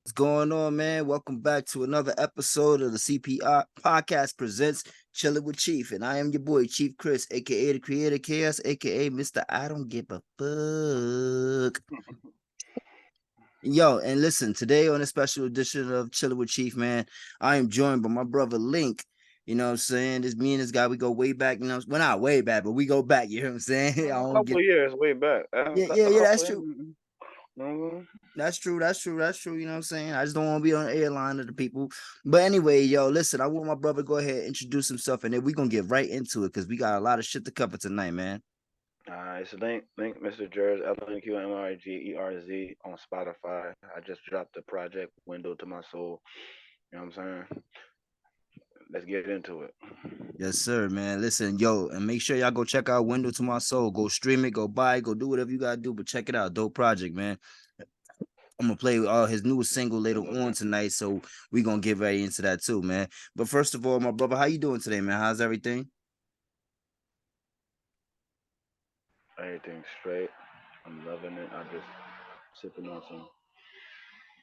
What's going on, man? Welcome back to another episode of the C.P.E podcast presents Chillin with Chief, and I am your boy Chief Chris, aka the Creator Chaos, aka Mr. I Don't Give a Fuck. Yo, and listen, today on a special edition of Chillin with Chief, man, I am joined by my brother Link. You know what I'm saying? This me and this guy, we go way back, you know, well, not way back, but we go back, you know what I'm saying? I A don't couple get of years way back. yeah, A that's couple of true. mm-hmm. That's true. That's true. You know what I'm saying? I just don't want to be on the airline of the people. But anyway, yo, listen, I want my brother to go ahead and introduce himself, and then we're gonna get right into it because we got a lot of shit to cover tonight, man. It's Lnqmrjerz, Lnqmrjerz on Spotify. I just dropped the project Window to My Soul. You know what I'm saying? Let's get into it. Yes, sir, man. Listen, yo, and make sure y'all go check out Window to My Soul. Go stream it, go buy it, go do whatever you gotta do, but check it out. Dope project, man. I'm gonna play his newest single later on tonight, so we gonna get right into that too, man. But first of all, my brother, how you doing today, man? How's everything? Everything straight. I'm loving it. I just sipping on some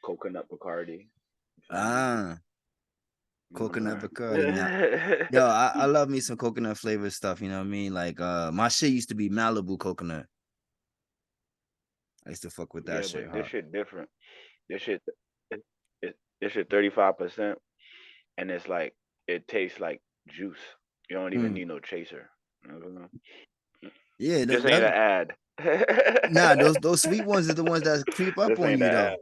coconut Bacardi. You feel me? Ah, You know coconut what Bacardi. Now, I'm yo, saying? I love me some coconut flavored stuff. You know what I mean? Like my shit used to be Malibu coconut. I used to fuck with that Yeah, shit but this hard. shit different. This shit, this shit 35%, and it's like it tastes like juice. You don't even Mm. need no chaser. You know? Yeah, This ain't an ad. nah, those sweet ones are the ones that creep up This on ain't you an though. ad.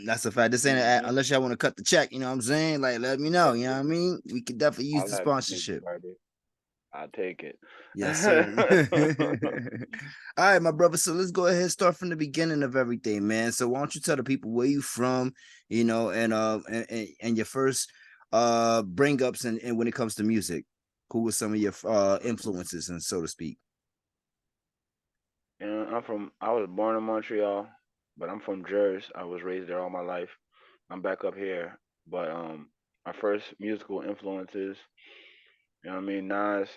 That's a fact. This ain't Mm-hmm. unless y'all want to cut the check. You know what I'm saying? Like, let me know. You know what I mean? We could definitely use I'll the have Miss sponsorship. Bacardi. I'll take it. Yes, sir. All right, my brother. So let's go ahead and start from the beginning of everything, man. So why don't you tell the people where you from, you know, and your first bring ups and when it comes to music, who were some of your influences and so to speak. I was born in Montreal, but I'm from Jersey. I was raised there all my life. I'm back up here, but my first musical influences, you know what I mean, Nas.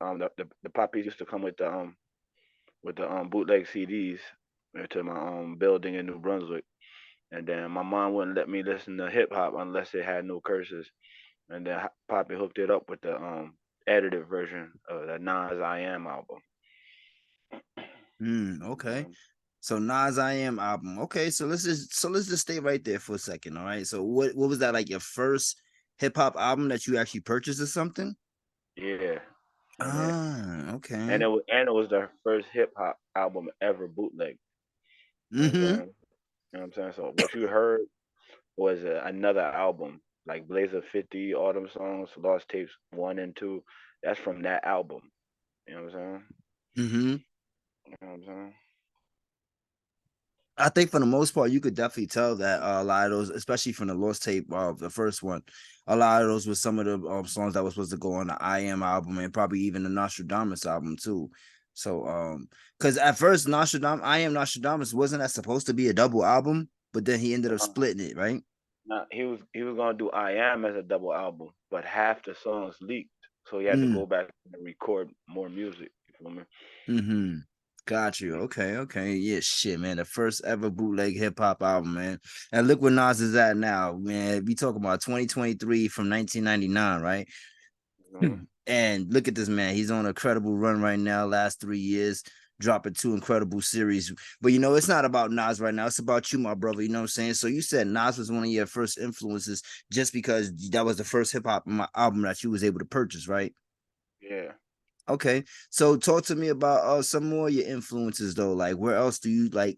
The poppies used to come with the bootleg CDs to my building in New Brunswick, and then my mom wouldn't let me listen to hip hop unless it had no curses, and then Poppy hooked it up with the edited version of the Nas I Am album. Okay. Um, So Nas I Am album. Okay, so let's just stay right there for a second. All right. So what was that like your first hip hop album that you actually purchased or something? yeah, and Ah, and okay. it was the first hip hop album ever bootleg. You know what I'm Mm-hmm. saying? You know what I'm saying? So what you heard was another album, like Blazer 50, Autumn Songs, Lost Tapes 1 and 2. That's from that album. You know what I'm saying? Mm-hmm. You know what I'm saying? I think for the most part, you could definitely tell that a lot of those, especially from the Lost Tape of the first one, a lot of those were some of the songs that was supposed to go on the I Am album and probably even the Nostradamus album too. So, because at first Nostradamus, I Am Nostradamus wasn't that supposed to be a double album, but then he ended up Uh, splitting it, right? Now he was gonna do I Am as a double album, but half the songs leaked, so he had to Mm, go back and record more music. You feel me? mm-hmm. Got you. Mm. Okay, okay. Yeah, shit, man. The first ever bootleg hip hop album, man. And look where Nas is at now, man. We talking about 2023 from 1999, right? Mhm. And look at this man. He's on a credible run right now, last 3 years, dropping two incredible series. But you know, it's not about Nas right now. It's about you, my brother. You know what I'm saying? So you said Nas was one of your first influences just because that was the first hip hop album that you was able to purchase, right? Yeah. Okay. So talk to me about some more of your influences though. Like where else do you like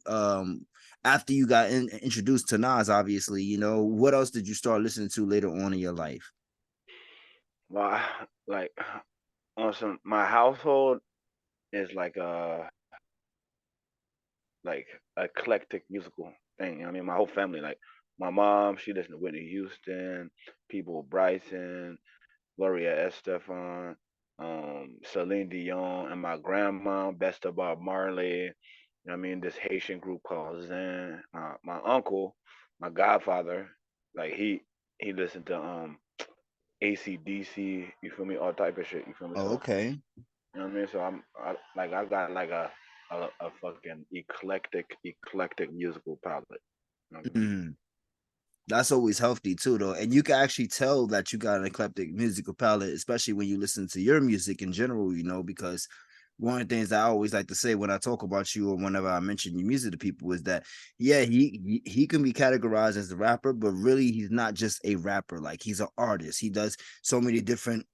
after you got introduced to Nas, obviously, you know, what else did you start listening to later on in your life? Well, like on some my household is like eclectic musical thing. You know what I mean? My whole family, like my mom, she listens to Whitney Houston, people Bryson, Gloria Estefan, Celine Dion, and my grandma, Best of Bob Marley. You know what I mean? This Haitian group called Zen. My uncle, my godfather, like he listened to ACDC, you feel me? All type of shit, you feel me? Oh, So okay. you know what I mean? So I got like a fucking eclectic musical palette. Mhm. That's always healthy too, though. And you can actually tell that you got an eclectic musical palette, especially when you listen to your music in general, because one of the things I always like to say when I talk about you or whenever I mention your music to people is that, yeah, he can be categorized as a rapper, but really he's not just a rapper. Like, he's an artist. He does so many different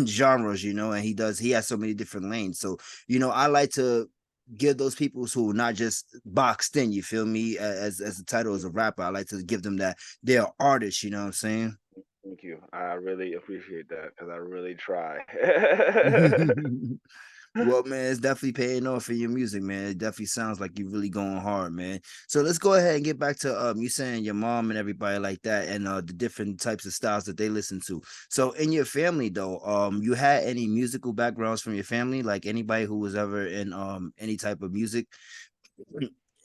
genres, and he has so many different lanes. So, I like to give those people who are not just boxed in, you feel me, as the title as a rapper. I like to give them that they're artists, you know what I'm saying? Thank you. I really appreciate that because I really try. Well, man, it's definitely paying off for your music, man. It definitely sounds like you're really going hard, man. So let's go ahead and get back to you saying your mom and everybody like that, and the different types of styles that they listen to. So in your family though, you had any musical backgrounds from your family, like anybody who was ever in any type of music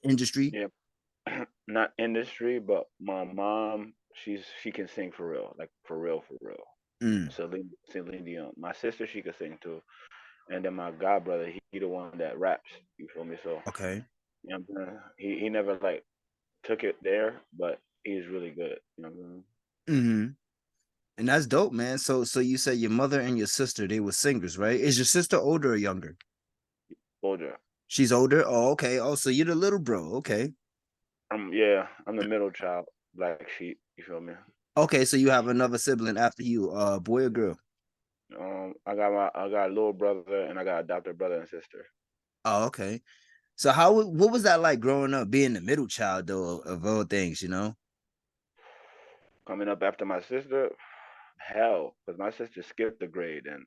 industry? Yeah, not industry, but my mom, she can sing for real, like for real, for real. Mm, Celine Dion. My sister, she could sing too, and then my god brother, he the one that raps. You feel me? So okay. you know what I'm saying? He never like took it there, but he's really good. You know what I'm saying? Hmm. And that's dope, man. So you said your mother and your sister, they were singers, right? Is your sister older or younger? Older. She's older. Oh, okay. Oh, so you're the little bro. Okay. Yeah, I'm the middle child, black sheep. You feel me? Okay, so you have another sibling after you, boy or girl? I got a little brother and I got adopted brother and sister. Oh, okay. So what was that like growing up, being the middle child though of all things, you know? Coming up after my sister, hell, because my sister skipped the grade and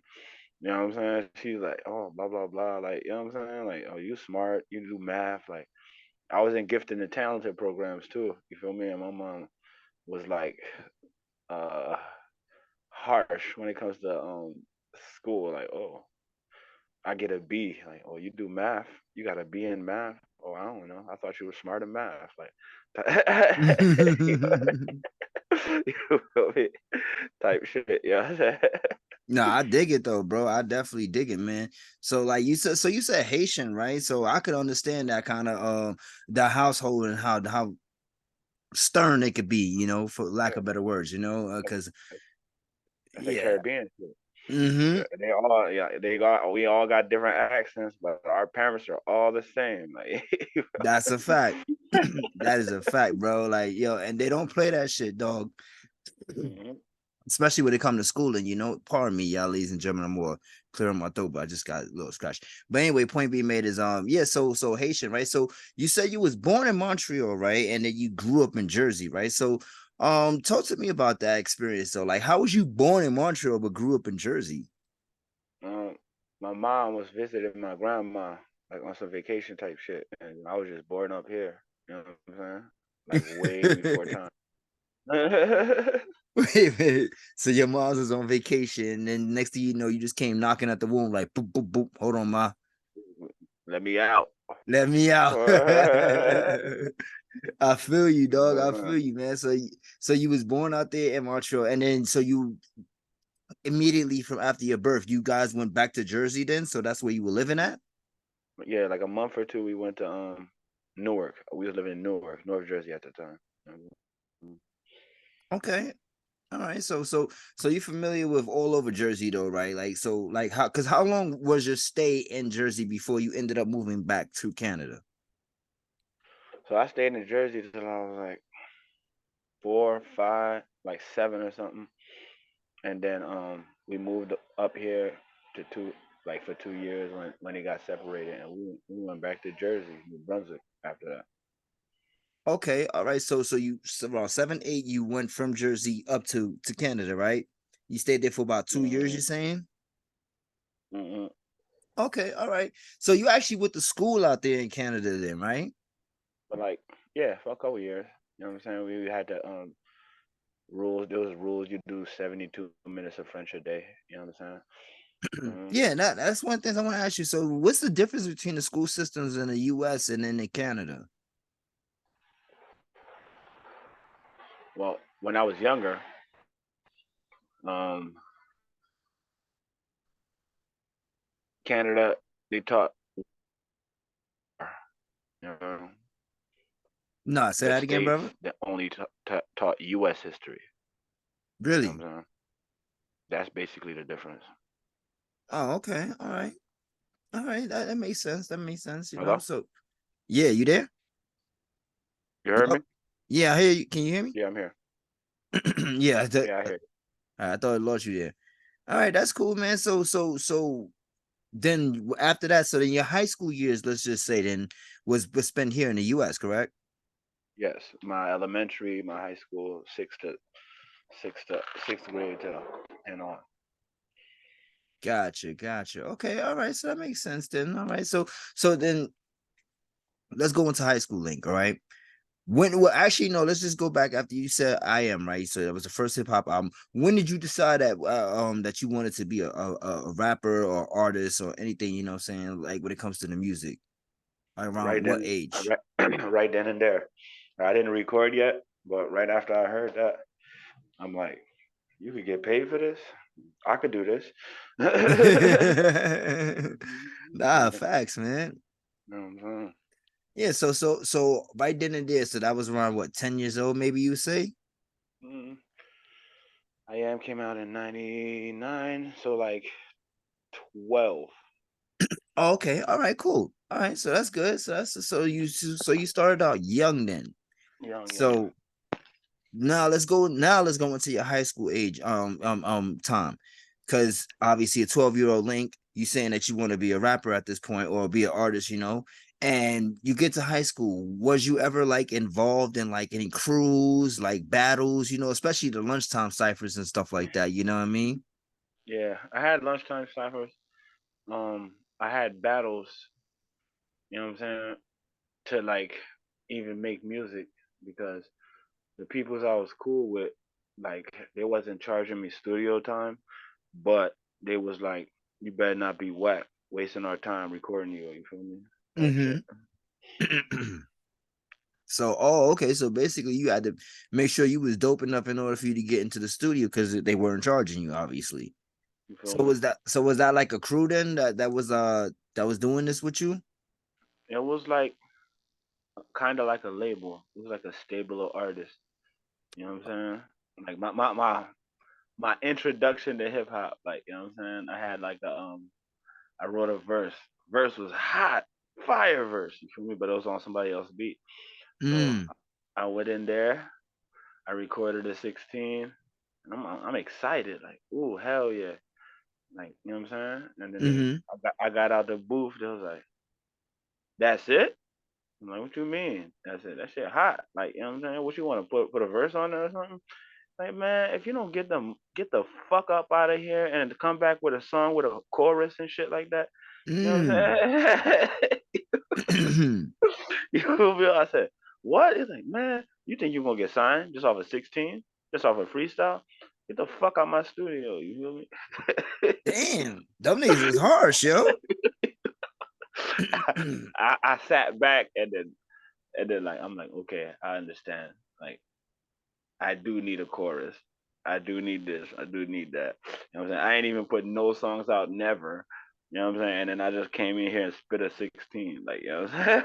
you know what I'm saying? She's like, oh, blah blah blah, like you know what I'm saying? Like, oh, you smart, you do math. Like, I was in gifted and talented programs too. You feel me? And my mom was like, uh, harsh when it comes to school. Like, oh, I get a B. Like, oh, you do math, you got a B in math. Oh, I don't know. I thought you were smart in math. Like, you feel me? Type shit. Yeah. No, I dig it though, bro. I definitely dig it, man. So like you said Haitian, right? So I could understand that kind of the household and how stern it could be, for lack of better words, because That's a yeah. Caribbean shit. Mm-hmm. They all, yeah, we all got different accents, but our parents are all the same. Like, That's a fact. That is a fact, bro. Like, yo, and they don't play that shit, dog. hmm Especially when it comes to schooling, Pardon me, y'all, ladies and gentlemen. I'm more clear on my throat, but I just got a little scratch. But anyway, point being made is yeah, so Haitian, right? So you said you was born in Montreal, right? And then you grew up in Jersey, right? So talk to me about that experience though. Like, how was you born in Montreal but grew up in Jersey? um, my mom was visiting my grandma, like on some vacation type shit, and I was just born up here. You know what I'm saying? Like way before time. Wait a minute. So your mom's was on vacation, and next thing you know, you just came knocking at the womb like boop boop boop. Hold on, ma. Let me out. Let me out. I feel you, dog. I Uh, feel you, man. So you was born out there in Montreal, and then so you immediately from after your birth, you guys went back to Jersey then. So that's where you were living at. yeah, like a month or two, we went to Newark. We was living in Newark, North Jersey at the time. Okay. All right. So you're familiar with all over Jersey though, right? Like like how long was your stay in Jersey before you ended up moving back to Canada? So I stayed in Jersey till I was like 4, 5, like 7 or something, and then we moved up here to like for 2 years when they got separated, and we went back to Jersey, New Brunswick after that. Okay, all right. So around 7, 8, you went from Jersey up to Canada, right? You stayed there for about 2 years, hmm you're saying? hmm Okay, all right. So you actually went to school out there in Canada then, right? But like, yeah, for a couple years, you know what I'm saying? We had to rules. There was rules. You do 72 minutes of French a day. You know what I'm saying? Yeah, that's one thing I want to ask you. So what's the difference between the school systems in the US and then in Canada? Well, when I was younger, um, Canada, they taught, you know, Nah, say The that again, states brother. that only taught U.S. history. You know Really? what I'm saying? That's basically the difference. Oh, okay. All right. All right. That makes sense. That makes sense. You know. Hello? So yeah, you there? You heard Hello? me? Yeah, I hear you. Can you hear me? Yeah, I'm here. Yeah, Yeah, I hear I thought I lost you there. All right, that's cool, man. So then after that, so then your high school years, let's just say, then was spent here in the U.S., correct? you. Yes, my elementary, my high school, sixth grade to and on. Gotcha, gotcha. Okay, all right. So that makes sense then. All right. So then let's go into high school link. All right. When well actually no, let's just go back after you said I am right. So that was the first hip hop album. When did you decide that you wanted to be a rapper or artist or anything, you know what I'm saying? Like when it comes to the music. Right Around what then, age? right then and there. I didn't record yet, but right after I heard that, I'm like, you could get paid for this. I could do this. Nah, Yeah, facts, man. you know what I'm saying? Yeah, so right then and there, so that was around what 10 years old, maybe you say? Mm. I am came out in '99, so like 12. Oh, okay, all right, cool. All right, so that's good. So you started out young then. Young, young. So now let's go into your high school age time, because obviously a 12-year-old Link, you saying that you want to be a rapper at this point or be an artist, and you get to high school. Was you ever like involved in like any crews, like battles, especially the lunchtime ciphers and stuff like that, you know what I mean? Yeah, I had lunchtime ciphers. I had battles, you know what I'm saying, to like even make music because the peoples I was cool with, like they wasn't charging me studio time, but they was like, you better not be whack, wasting our time recording you. You feel me? Type shit. Mm-hmm. So, oh, okay. So basically, you had to make sure you was dope enough in order for you to get into the studio because they weren't charging you, obviously. You feel So me? was that like a crew then that was doing this with you? It was like kind of like a label. It was like a stable of artists. You know what I'm saying? Like my introduction to hip hop. Like you know what I'm saying? I had like I wrote a verse. Verse was hot, fire verse. You feel me? But it was on somebody else's beat. So Mm. I went in there. I recorded a 16. And I'm excited. Like ooh hell yeah. Like you know what I'm saying? And then Mm-hmm. I got out the booth. They was like, that's it. I'm like, what you mean? That's it. That shit hot. Like, you know what I'm saying? What you want to put a verse on there or something? Like, man, if you don't get the fuck up out of here and come back with a song with a chorus and shit like that, you know what Mm. I'm saying? You feel me? I said, what? He's like, man, you think you're gonna get signed just off of 16? Just off of freestyle? Get the fuck out my studio, you feel me? Damn, them niggas is harsh, yo. I sat back and then like I'm like, okay, I understand. Like I do need a chorus. I do need this. I do need that. You know what I'm saying? I ain't even put no songs out, never. You know what I'm saying? And then I just came in here and spit a 16. Like, you know what I'm saying?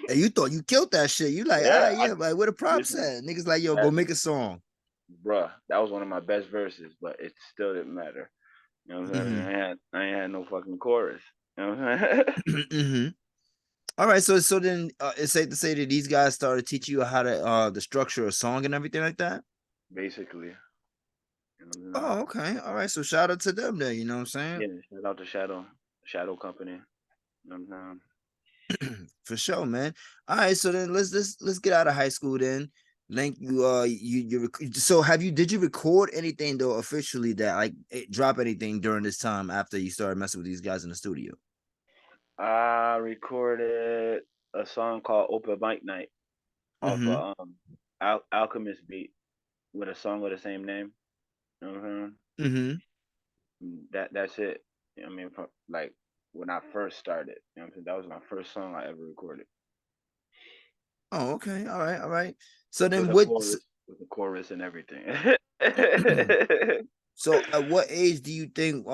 And you thought you killed that shit. You like, Yeah, yeah, like where the props listen, at? Niggas like, yo, go that, make a song. bruh, that was one of my best verses, but it still didn't matter. You know what I'm saying? Mm-hmm. I ain't had no fucking chorus. You know what I'm saying? Mm-hmm. All right, so then it's safe to say that these guys started teaching you how to the structure of song and everything like that. Basically. You know what I'm saying? Oh, okay. All right. So shout out to them there, you know what I'm saying? Yeah, shout out to Shadow Company. You know what I'm For sure, man. All right, so then let's get out of high school then. Link so did you record anything though officially that like drop anything during this time after you started messing with these guys in the studio? I recorded a song called Open Mic Night off Mm-hmm. a Alchemist beat with a song with the same name. You know what I'm Mm-hmm. saying? That's it. You know what I mean, like when I first started, you know what I'm saying? That was my first song I ever recorded Oh, okay. All right, all right. So with then a chorus, and everything. so at what age do you think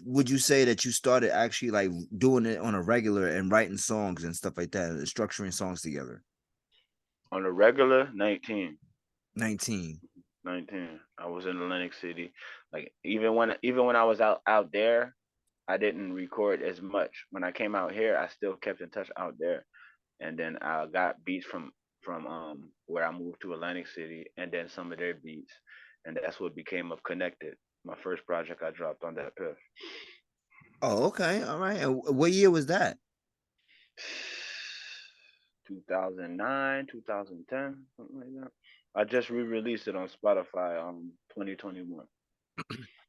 would you say that you started actually like doing it on a regular and writing songs and stuff like that and structuring songs together? On the regular, 19. 19. 19. I was in Atlantic City. Like even when I was out there, I didn't record as much. When I came out here, I still kept in touch out there. And then I got beats from where I moved to Atlantic City, and then some of their beats, and that's what became of Connected. My first project I dropped on that piff. Oh, okay. All right. And what year was that? 2009, 2010, something like that. I just re-released it on Spotify 2021.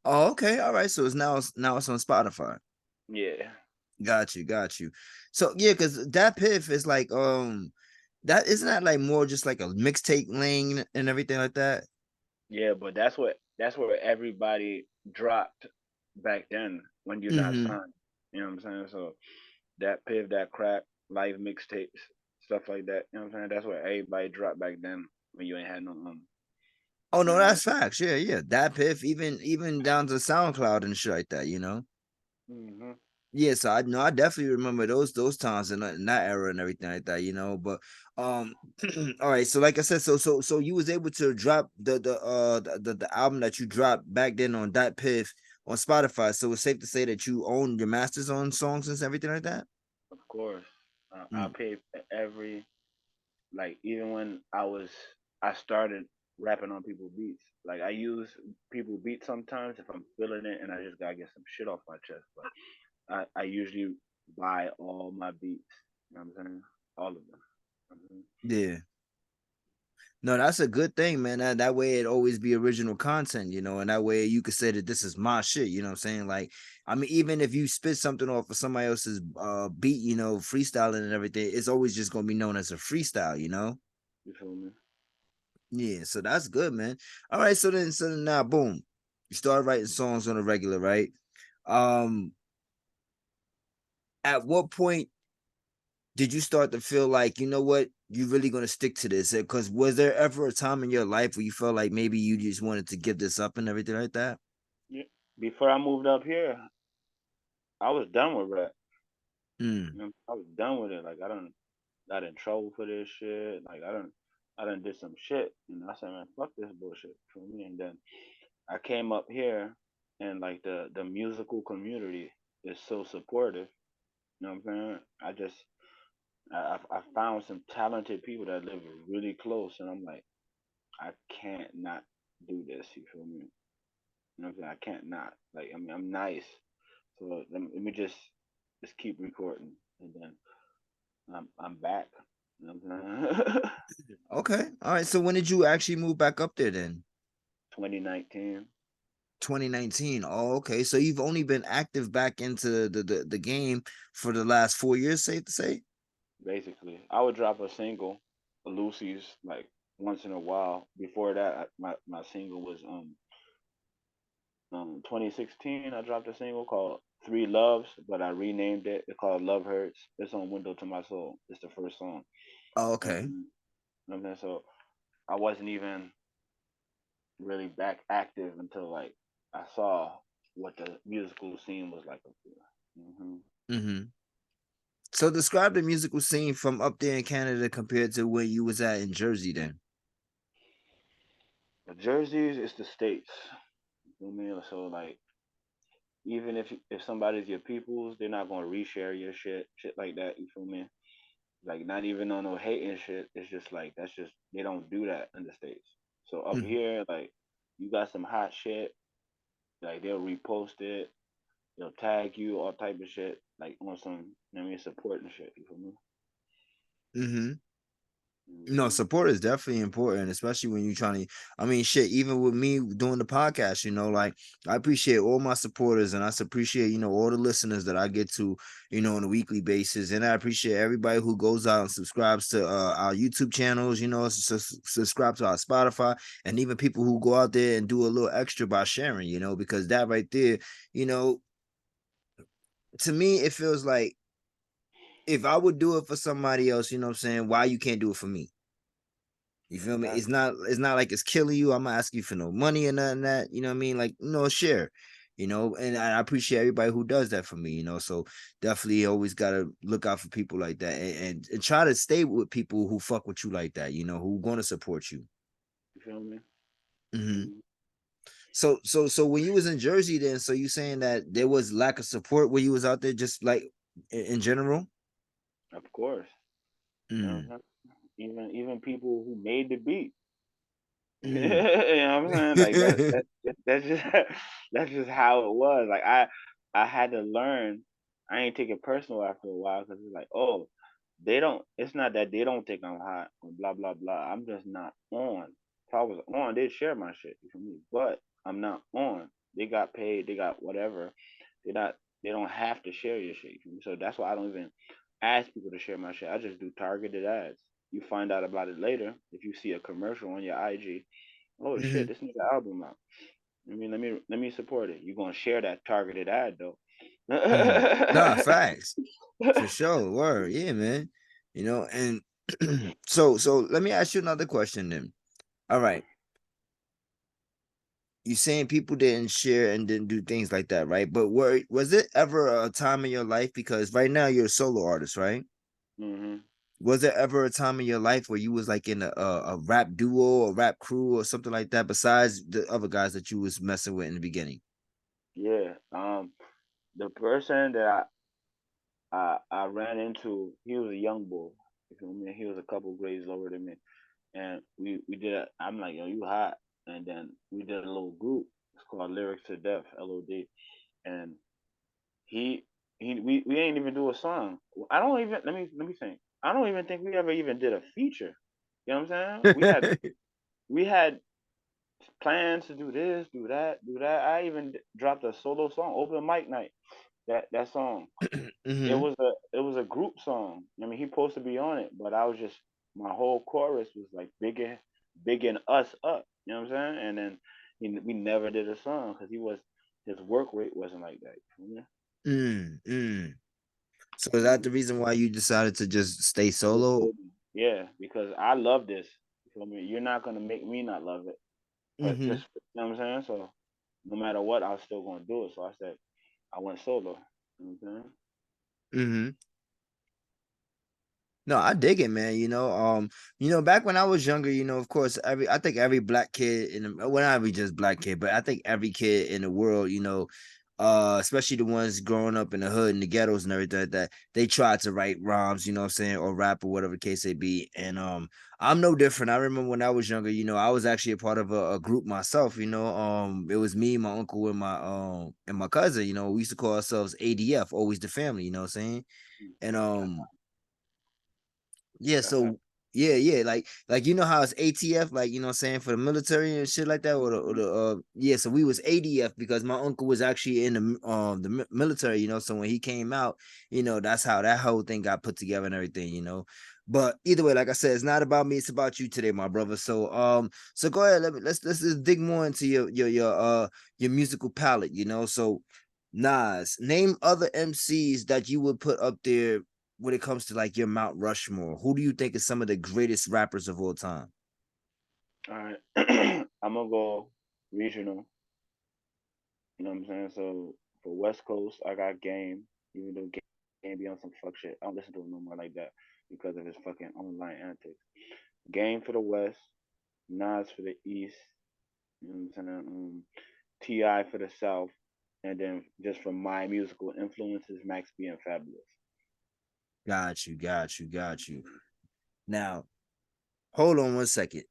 Oh, okay. All right. So now it's on Spotify. Yeah. Got you, got you. So yeah, because that piff is like that isn't that like more just like a mixtape lane and everything like that. Yeah, but that's where everybody dropped back then when you're not Mm-hmm. signed. You know what I'm saying? So that piv, that crack, live mixtapes, stuff like that. You know what I'm saying? That's where everybody dropped back then when you ain't had no Oh you no, know. that's facts. Yeah, yeah. That piff, even down to SoundCloud and shit like that, you know. Hmm. Yeah, so I know I definitely remember those times in that era and everything like that, you know. But um, all right. So like I said, so you was able to drop the album that you dropped back then on that piff on Spotify. So it's safe to say that you own your masters on songs and everything like that. Of course, I Mm, paid for every, like, even when I started rapping on people beats. Like, I use people beats sometimes if I'm feeling it and I just gotta get some shit off my chest. But I usually buy all my beats. You know what I'm saying? All of them. Mhm. yeah. No, that's a good thing, man. That way it always be original content, you know, and that way you could say that this is my shit, you know what I'm saying? Like, I mean, even if you spit something off of somebody else's beat, you know, freestyling and everything, it's always just gonna be known as a freestyle, you know? You feel me? Yeah, so that's good, man. All right, so then now boom. You start writing songs on a regular, right? Um, at what point did you start to feel like, you know what, you're really gonna stick to this? Because was there ever a time in your life where you felt like maybe you just wanted to give this up and everything like that? Yeah. Before I moved up here, I was done with rap. Mm, You know, I was done with it. Like, I done got in trouble for this shit. Like, I done did some shit. And I said, man, fuck this bullshit for me. And then I came up here, and like the musical community is so supportive. You know what I'm saying? I found some talented people that live really close, and I'm like, I can't not do this. You feel me? You know what I'm saying? I can't not. Like, I mean, I'm nice, so let me just keep recording, and then I'm back. You know what I'm saying? okay. All right. So when did you actually move back up there then? 2019, 2019. Oh, okay. So you've only been active back into the game for the last 4 years, safe to say? basically. I would drop a single, a Lucy's, like once in a while. Before that, my single was 2016. I dropped a single called Three Loves, but I renamed it. It's called Love Hurts. It's on Window to My Soul. It's the first song. Oh, You know okay. what I'm saying? So I wasn't even really back active until like I saw what the musical scene was like up there. Mm-hmm. So describe the musical scene from up there in Canada compared to where you was at in Jersey then. The Jerseys is the states. You feel me? So like, even if somebody's your peoples, they're not gonna reshare your shit like that. You feel me? Like, not even on no hating shit. It's just like, that's just, they don't do that in the states. So up Mhm. here, like, you got some hot shit, like they'll repost it, they'll tag you, all type of shit, like on some, you know what I mean, supporting shit. You feel me? Mhm. No, Hmm. support is definitely important, especially when you're trying to. I mean, shit. Even with me doing the podcast, you know, like I appreciate all my supporters, and I appreciate all the listeners that I get to, on a weekly basis, and I appreciate everybody who goes out and subscribes to our YouTube channels, subscribe to our Spotify, and even people who go out there and do a little extra by sharing, because that right there, you know, to me, it feels like if I would do it for somebody else, you know what I'm saying, why you can't do it for me? You feel me? It's Exactly. not like it's killing you. I'm not asking you for no money or nothing that, you know what I mean? Like, share. And I appreciate everybody who does that for me. So definitely always gotta look out for people like that, and try to stay with people who fuck with you like that, who gonna support you. You feel me? Hmm. Mhm. So when you was in Jersey, then so you saying that there was lack of support when you was out there, just like in general. Of course. You know Mm. what I'm saying? Even people who made the beat. You Mm. know what I'm saying? Like that's just that's just how it was. Like I had to learn. I ain't take it personal after a while because it's like, oh, they don't. It's not that they don't think I'm hot or blah blah blah. I'm just not on. If I was on, they'd share my shit. You feel me? But I'm not on. They got paid. They got whatever. They not. They don't have to share your shit. You feel me? So that's why I don't even ask people to share my shit. I just do targeted ads. You find out about it later if you see a commercial on your IG. Oh shit, Hmm. this nigga album out. I mean, let me support it. You gonna share that targeted ad though? Mm. Nah, facts for sure. Word, yeah, man. And so let me ask you another question then. All right, you saying people didn't share and didn't do things like that, right? But was it ever a time in your life, because right now you're a solo artist, right? Mhm. Was there ever a time in your life where you was like in a rap duo or rap crew or something like that, besides the other guys that you was messing with in the beginning? Yeah. The person that I ran into, he was a young boy. You feel me? He was a couple grades lower than me, and we did. I'm like, yo, you hot, and then we did a little group. It's called Lyrics to Death, LOD, and he we ain't even do a song. I don't even let me think. I don't even think we ever even did a feature. You know what I'm saying? We had plans to do this, do that, do that. I even dropped a solo song, open mic night. That song. It Hmm. was a group song. I mean, he supposed to be on it, but I was just my whole chorus was like bigging us up. You know what I'm saying? And then we never did a song because his work rate wasn't like that. You know? Mm, mm. So is that the reason why you decided to just stay solo? Yeah, because I love this. You feel me? You're not gonna make me not love it. But Hmm. just you know what I'm saying? So no matter what, I was still gonna do it. So I said I went solo. You know what I'm Hmm. No, I dig it, man. Back when I was younger, of course, I think every black kid well, not every just black kid, but I think every kid in the world, especially the ones growing up in the hood and the ghettos and everything like that, they try to write rhymes, you know what I'm saying, or rap or whatever the case may be. And I'm no different. I remember when I was younger, I was actually a part of a group myself, it was me, my uncle, and my cousin, we used to call ourselves ADF, always the family, you know what I'm saying? saying? And That's yeah, that's so yeah, like how it's ATF, like what I'm saying, for the military and shit like that, yeah, so we was ADF because my uncle was actually in the military, so when he came out, that's how that whole thing got put together and everything. But either way, like I said, it's not about me, it's about you today, my brother. So go ahead, let's just dig more into your musical palette, so Nas, name other MCs that you would put up there when it comes to like your Mount Rushmore. Who do you think is some of the greatest rappers of all time? all right. I'm gonna go regional. You know what I'm saying? So for West Coast, I got Game. Even though Game be on some fuck shit, I don't listen to him no more like that because of his fucking online antics. Game for the West, Nas for the East. You know what I'm saying? Ti for the South, and then just from my musical influences, Max B and Fabulous. Got you. Now, hold on 1 second.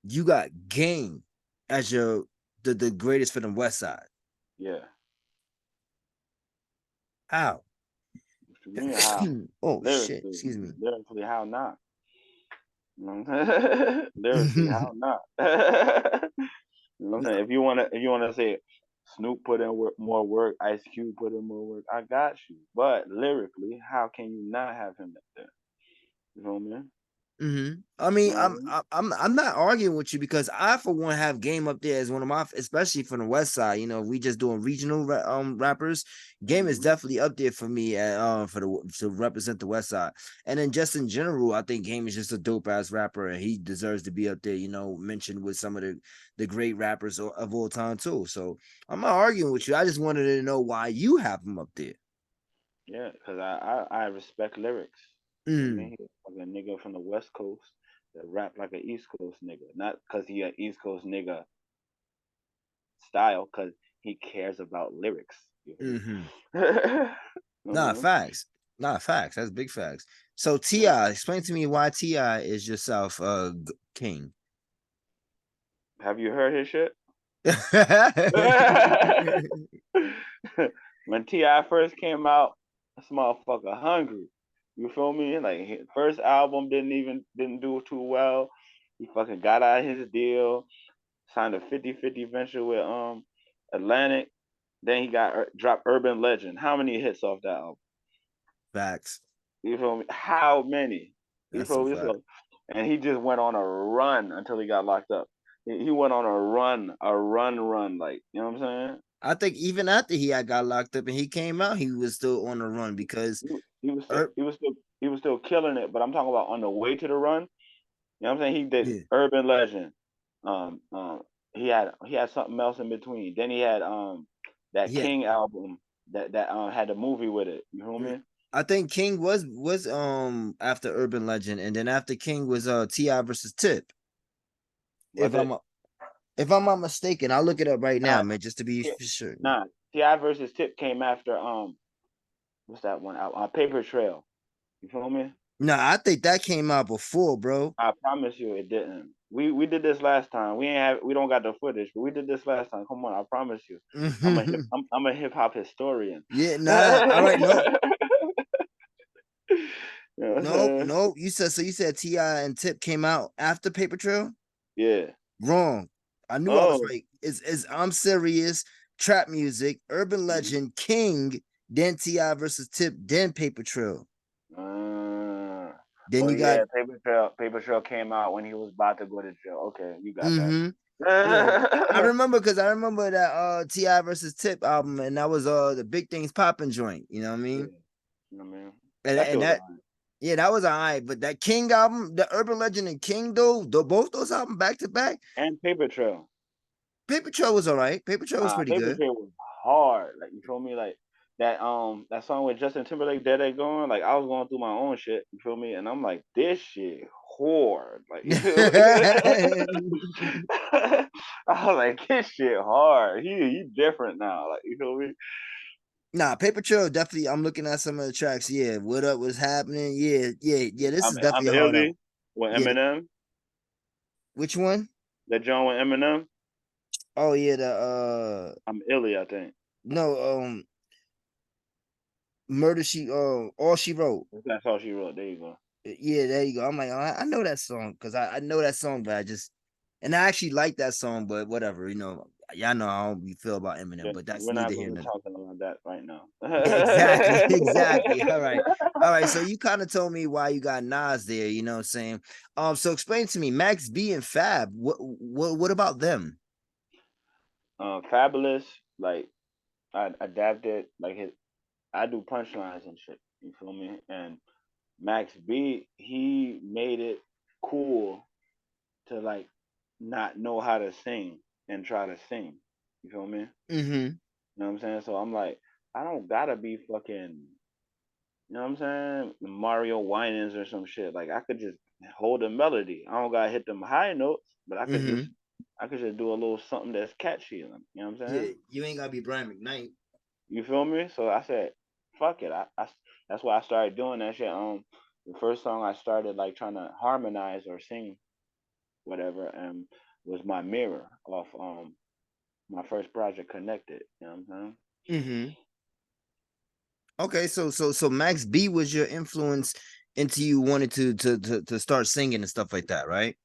You got Game as the greatest for the West Side. Yeah. How? What you mean how? Oh shit, Lyrically, excuse me. lyrically, how not? You know what I'm saying? Lyrically, how not? You know what I'm saying? If you wanna say Snoop put in more work, Ice Cube put in more work, I got you. But lyrically, how can you not have him up there? You know what I mean? I mean, You know what I mean? I'm not arguing with you because I, for one, have Game up there as one of my, especially from the West Side. You know, we just doing regional rappers. Game is Hmm. definitely up there for me, for the to represent the West Side. And then just in general, I think Game is just a dope ass rapper, and he deserves to be up there. You know, mentioned with some of the great rappers of all time too. So I'm not arguing with you. I just wanted to know why you have him up there. Yeah, because I respect lyrics. You feel Mm, me? He's like a nigga from the West Coast that rap like an East Coast nigga. Not because he an East Coast nigga style, because he cares about lyrics. You feel me? hmm Nah, Mhm. facts. Nah, facts. That's big facts. So Yeah. Ti, explain to me why Ti is your South king. Have you heard his shit? When Ti first came out, this motherfucker hungry. You feel me? Like his first album didn't do too well. He fucking got out of his deal, signed a 50-50 venture with Atlantic. Then he got dropped Urban Legend. How many hits off that album? Facts. You feel me? How many? You That's a feel me? fact. So, and he just went on a run until he got locked up. He went on a run, like you know what I'm saying? I think even after he had got locked up and he came out, he was still on the run because He was still Ur- killing it. But I'm talking about on the way to the run. You know what I'm saying? He did yeah, Urban Legend. Um, um, he had something else in between. Then he had that yeah. King album that had a movie with it. You feel Mm, me? I think King was after Urban Legend, and then after King was Ti versus Tip. Was If it? if I'm not mistaken, I'll look it up right now, Nah, man, just to be T- for sure. nah. Ti versus Tip came after what's that one out? Paper Trail. You feel me? No, I think that came out before, bro. I promise you it didn't. We did this last time. We don't got the footage, but we did this last time. Come on, I promise you. I'm a hip hop historian. Yeah, nah. All right, no, You know what I'm nope, saying? nope. You said so. You said Ti and Tip came out after Paper Trail. Yeah. Wrong. I knew I was Oh. right. It's I'm serious. Trap music, Urban Mhm. Legend, King, then Ti versus Tip, then Paper Trail. Uh, Then oh you got yeah, Paper Trail came out when he was about to go to jail. Okay, you got that. mm-hmm. Yeah, I remember because I remember that Ti versus Tip album, and that was the Big Things Popping joint. You know what I Yeah. mean? You know what I mean? That shit And was that alright. yeah, that was alright. But that King album, the Urban Legend and King, though, both those albums back to back, And Paper Trail. Paper Trail was all right. Paper Trail was pretty Paper good. Trail was hard. Like you feel me? Like that song with Justin Timberlake, Dead They Going. Like I was going through my own shit. You feel me? And I'm like, this shit hard. Like you feel me? I was like, this shit hard. He different now. Like you feel me? Nah, Paper Trail definitely. I'm looking at some of the tracks. Yeah, what up? What's happening? Yeah, yeah, yeah. This is I'm definitely a hard Illy album. with Yeah, Eminem. which one? That John with Eminem. Oh yeah, the I'm Illy, I think. no Murder She All She Wrote. That's all she wrote. There you go. Yeah, there you go. I'm like, I know that song because I know that song, but I just and I actually like that song, but whatever, you know. Y'all know how we feel about Eminem, Yeah, but that's we're not neither going here to be nor talking about that right now. yeah, exactly, exactly. All right. All right. So you kind of told me why you got Nas there, you know what I'm saying? So explain to me, Max B and Fab, what about them? Fabulous, like I adapted, like I do punchlines and shit. You feel me? And Max B, he made it cool to like not know how to sing and try to sing. You feel me? Mm-hmm. You know what I'm saying? So I'm like, I don't gotta be fucking, you know what I'm saying? Mario Winans or some shit. Like I could just hold a melody. I don't gotta hit them high notes, but Mm-hmm. I could just do a little something that's catchy. You know what I'm Yeah, saying? you ain't gotta be Brian McKnight. You feel me? So I said, fuck it. That's why I started doing that shit. The first song I started like trying to harmonize or sing whatever, was my mirror off my first project connected. You know what I'm Mm-hmm. Okay, so Max B was your influence into you wanted to start singing and stuff like that, right?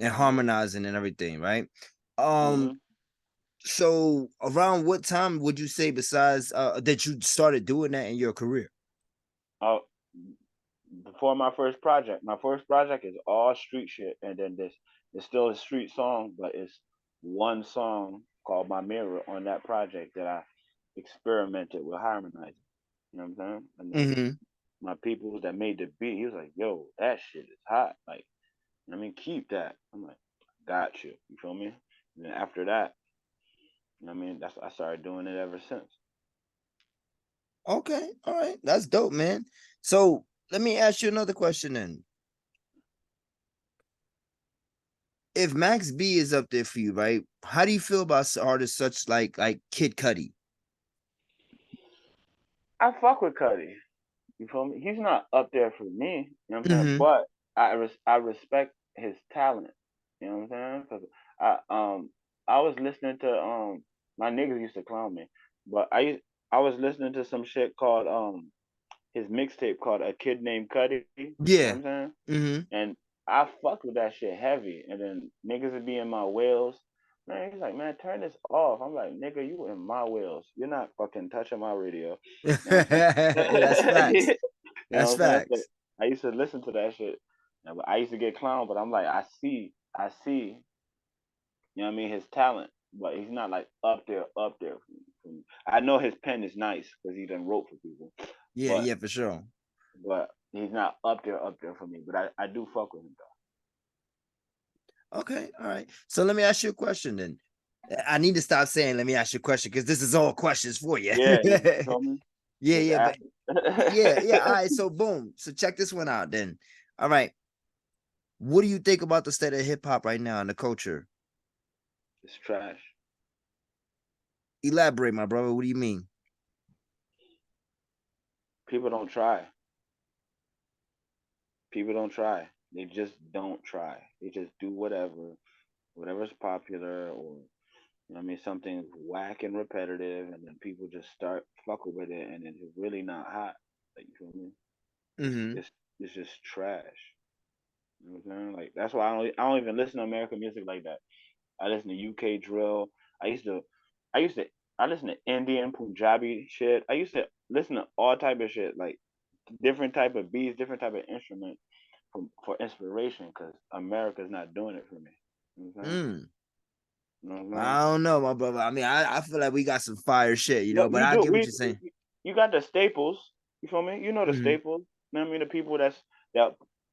And saying? harmonizing and everything, right? Mhm. Um, Mhm. so around what time would you say besides that you started doing that in your career? Oh, before my first project is all street shit, and then this it's still a street song, but it's one song called My Mirror on that project that I experimented with harmonizing. You know what I'm saying? And then Mm-hmm. my people that made the beat, he was like, "Yo, that shit is hot. Like, I mean, keep that." I'm like, "Got you." You feel me? And then after that, you know what I mean, that's I started doing it ever since. Okay, all right, that's dope, man. So let me ask you another question then. If Max B is up there for you, right? How do you feel about artists such like Kid Cudi? I fuck with Cuddy. You feel me? He's not up there for me. You know what I'm saying? Mm-hmm. But I respect his talent. You know what I'm saying? Cause I was listening to my niggas used to clown me, but I was listening to some shit called his mixtape called A Kid Named Cuddy. You know what I'm Yeah. saying? Mm-hmm. And I fucked with that shit heavy. And then niggas would be in my wheels. Man, he's like, man, turn this off. I'm like, nigga, you in my wheels. You're not fucking touching my radio. You know what I'm That's facts. saying? You know That's what I'm saying? So facts. I used to listen to that shit. I used to get clowned, but I'm like, I see, you know what I mean, his talent, but he's not like up there. I know his pen is nice because he done wrote for people, Yeah, but yeah, for sure. he's not up there for me. But I do fuck with him Okay, all right. So let me ask you a question then. I need to stop saying let me ask you a question because this is all questions for you. though. Yeah, you feel me? Yeah, Just yeah, but ask. yeah, yeah. All right. So boom. So check this one out then. All right. What do you think about the state of hip hop right now and the culture? It's trash. Elaborate, my brother. What do you mean? People don't try. People don't try. They just don't try. They just do whatever's popular, or you know what I mean, something whack and repetitive, and then people just start fucking with it, and it's really not hot. Like, you feel me? It's Mm-hmm. it's it's just trash. You know what I'm saying? Like that's why I don't even listen to American music like that. I listen to UK drill. I used to I used to I listen to Indian Punjabi shit. I used to listen to all type of shit, like different type of beats, different type of instruments for inspiration, because America's not doing it for me. You know what I'm saying? Mm. You know what I'm saying? I don't know, my brother. I mean, I feel like we got some fire shit, No, but we I do. get what you're saying. You got the staples. You feel me? You know the Mm-hmm. staples. You know what I mean? The people that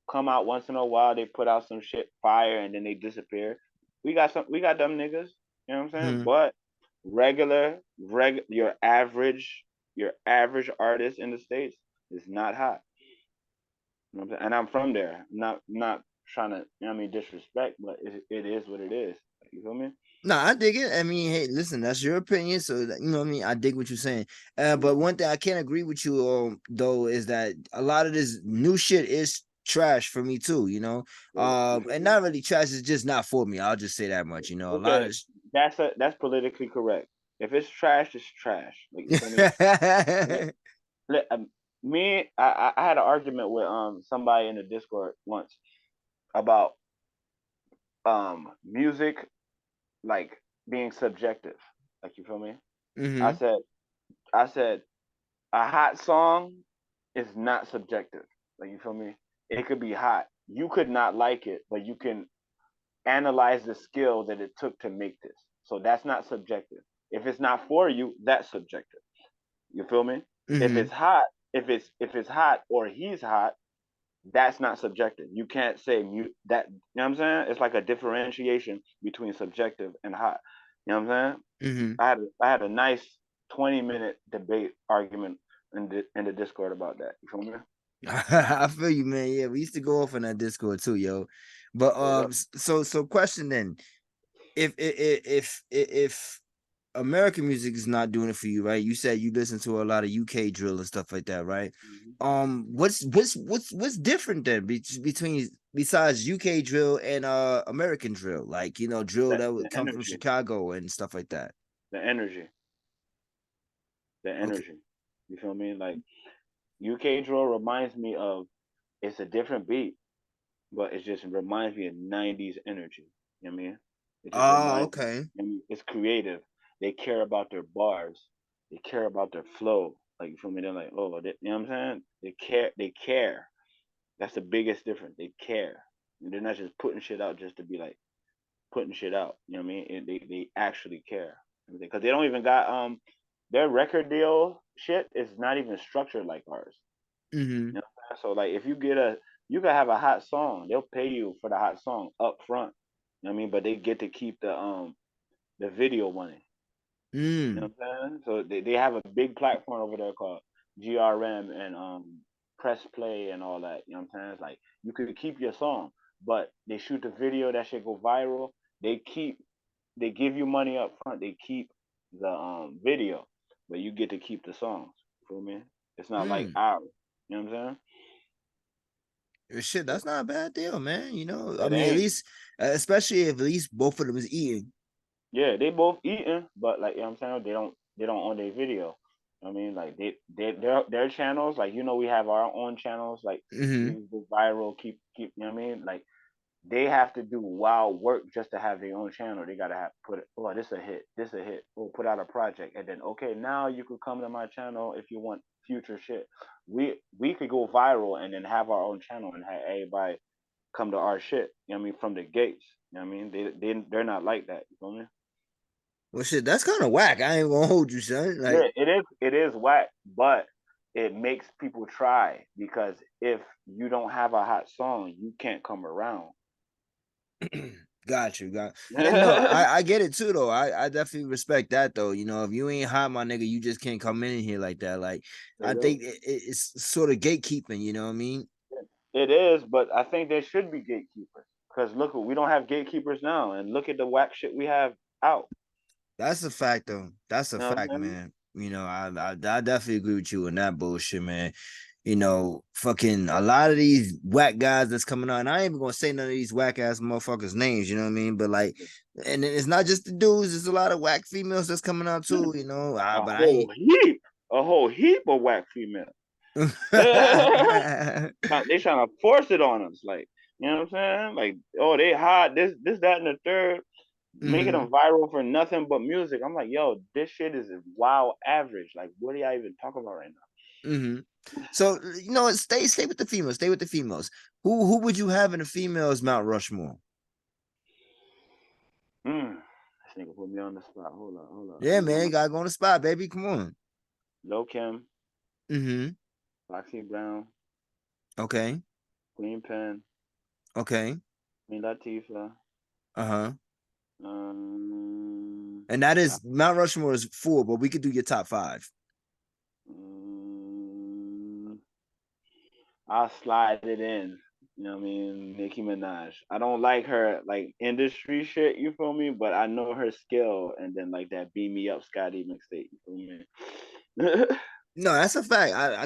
come out once in a while. They put out some shit fire and then they disappear. We got some. We got them niggas. You know what I'm saying? Mm-hmm. But your average artist in the states is not hot. You know what I'm saying? And I'm from there. Not trying to, you know what I mean, disrespect, but it is what it is. You feel me? No, I dig it. I mean, hey, listen, that's your opinion. So you know what I mean. I dig what you're saying. But Yeah. one thing I can't agree with you though is that a lot of this new shit is trash for me too. You feel And me? not really trash is just not for me. I'll just say that much. A lot Okay, of. that's politically correct. If it's trash, it's trash. Like, you feel me? Like, let, I had an argument with somebody in the Discord once about music, like, being subjective. Like, you feel me? I Mm-hmm. said I said a hot song is not subjective. Like, you feel me? It could be hot. You could not like it, but you can analyze the skill that it took to make this. So that's not subjective. If it's not for you, that's subjective. You feel me? If Mm-hmm. it's hot, if it's hot or he's hot, that's not subjective. You can't say that. You know what I'm saying? It's like a differentiation between subjective and hot. You know what I'm saying? Mm-hmm. I had a nice 20-minute debate argument in the Discord about that. You feel me? I feel you, man. Yeah, we used to go off on that Discord too, yo. But Word up. so question then, if American music is not doing it for you, right? You said you listen to a lot of UK drill and stuff like that, right? Mhm. What's different then between besides UK drill and American drill? Like, drill that would The come from energy, Chicago and stuff like that. the energy, the Okay. energy. You feel me? Like UK drill reminds me of, it's a different beat, but it just reminds me of 90s energy. You know what I mean? It just Oh, reminds me. okay. I mean, it's creative. They care about their bars. They care about their flow. Like, you feel me? They're like, oh, you know what I'm saying? They care. They care. That's the biggest difference. They care. And they're not just putting shit out just to be like putting shit out. You know what I mean? And they actually care because they don't even got their record deal shit is not even structured like ours. Mm-hmm. You know what I'm saying? So like if you could have a hot song, they'll pay you for the hot song up front. You know what I mean? But they get to keep the video money. You know Mm. what I'm saying? So they have a big platform over there called GRM and Press Play and all that. You know what I'm saying? It's like you could keep your song, but they shoot the video, that shit go viral. They keep they give you money up front. They keep the video, but you get to keep the songs. You feel me? It's not like Mm. ours. You know what I'm saying? Shit, that's not a bad deal, man. You know, I It mean, at ain't. least, especially if at least both of them is eating. Yeah, they both eating, but like you know what I'm saying, they don't own their video. I mean, like their channels, like we have our own channels, like Mm-hmm. we go viral, keep you know what I mean? Like they have to do wild work just to have their own channel. They gotta have put it, oh, this a hit, this a hit. We'll put out a project and then okay, now you could come to my channel if you want future shit. We could go viral and then have our own channel and have everybody come to our shit. You know what I mean? From the gates. You know what I mean? They're not like that. You feel me? Well, shit, that's kind of whack. I ain't gonna hold you, son. Like, Yeah, it is whack, but it makes people try because if you don't have a hot song, you can't come around. got you, got. Yeah, no, It I get it too, though. I definitely respect that, though. You know, if you ain't hot, my nigga, you just can't come in here like that. Like, I is. think it's sort of gatekeeping. You know what I mean? It is, but I think there should be gatekeepers. Because look, we don't have gatekeepers now, and look at the whack shit we have out. That's a fact, though. That's a You know what fact, I'm saying? man. You know, I definitely agree with you on that bullshit, man. You know, fucking a lot of these whack guys that's coming on. I ain't even gonna say none of these whack ass motherfuckers' names, you know what I mean? But like, and it's not just the dudes, there's a lot of whack females that's coming out too, you know. A But I whole heap, a whole heap of whack females. ain't They trying to force it on us, like you know what I'm saying? Like, oh, they hot, this, that, and the third, making mm-hmm, them viral for nothing but music. I'm like, yo, this shit is wild average. Like, what are y'all even talking about right mm-hmm. So you know, stay with the females, stay with the females. Who would you have in the females Mount Rushmore? now? This nigga put me on the spot. Hold up. Yeah, man, you gotta go on the spot, baby. Come on. Lil Kim, Mm-hmm. Foxy Brown, Okay. Queen Pen, Okay. Queen Latifah. Uh-huh. Um, And that uh, is Mount Rushmore is four, but we could do your top five. um, I'll slide it in. You know what I mean? Nicki Minaj. I don't like her like industry shit, you feel me? But I know her skill and then like that Beat Me Up Scotty mixtape, you feel me? No, that's a fact. I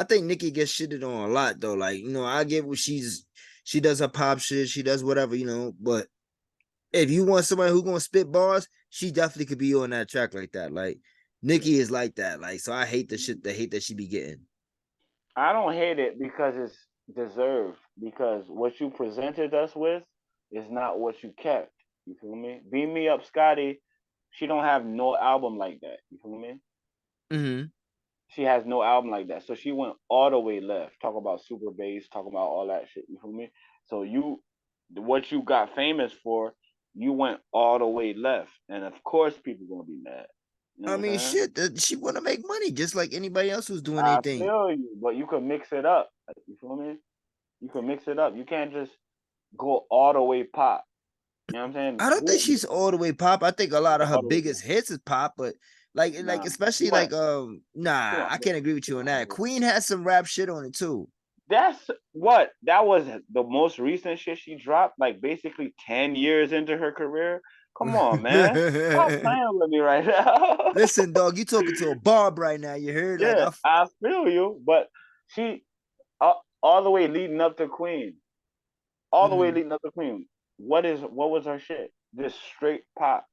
think Nikki gets shitted on a lot though. Like, you know, I get what she does her pop shit, she does whatever, you know, but if you want somebody who gonna spit bars, she definitely could be on that track like that. Like Nikki is like that. Like, so I hate the hate that she be getting. I don't hate it because it's deserved. Because what you presented us with is not what you kept. You feel me? Beat Me Up Scotty, she don't have no album like that. You feel me? Mm-hmm. She has no album like that. So she went all the way left. Talk about super bass, talk about all that shit. You feel me? So what you got famous for, you went all the way left. And of course people gonna be mad. You know I what mean, I'm saying? shit, she wanna make money just like anybody else who's doing I anything. feel you, but you could mix it up. You feel me? You can mix it up. You can't just go all the way pop. You know what I'm saying? I don't think she's all the way pop. I think a lot of her All the way biggest pop. hits is pop, but like Nah, she especially went. like She nah, went. I can't agree with She you on went all that. the way. Queen has some rap shit on it too. That's what. That was the most recent shit she dropped. Like basically 10 years into her career. Come on, man. Stop playing with me right now. Listen, dog, you talking to a barb right now. You heard? Like Yeah, I I feel you, but she all the way leading up to Queen, all the way mm-hmm. leading up to Queen. What was her shit? Just straight pop.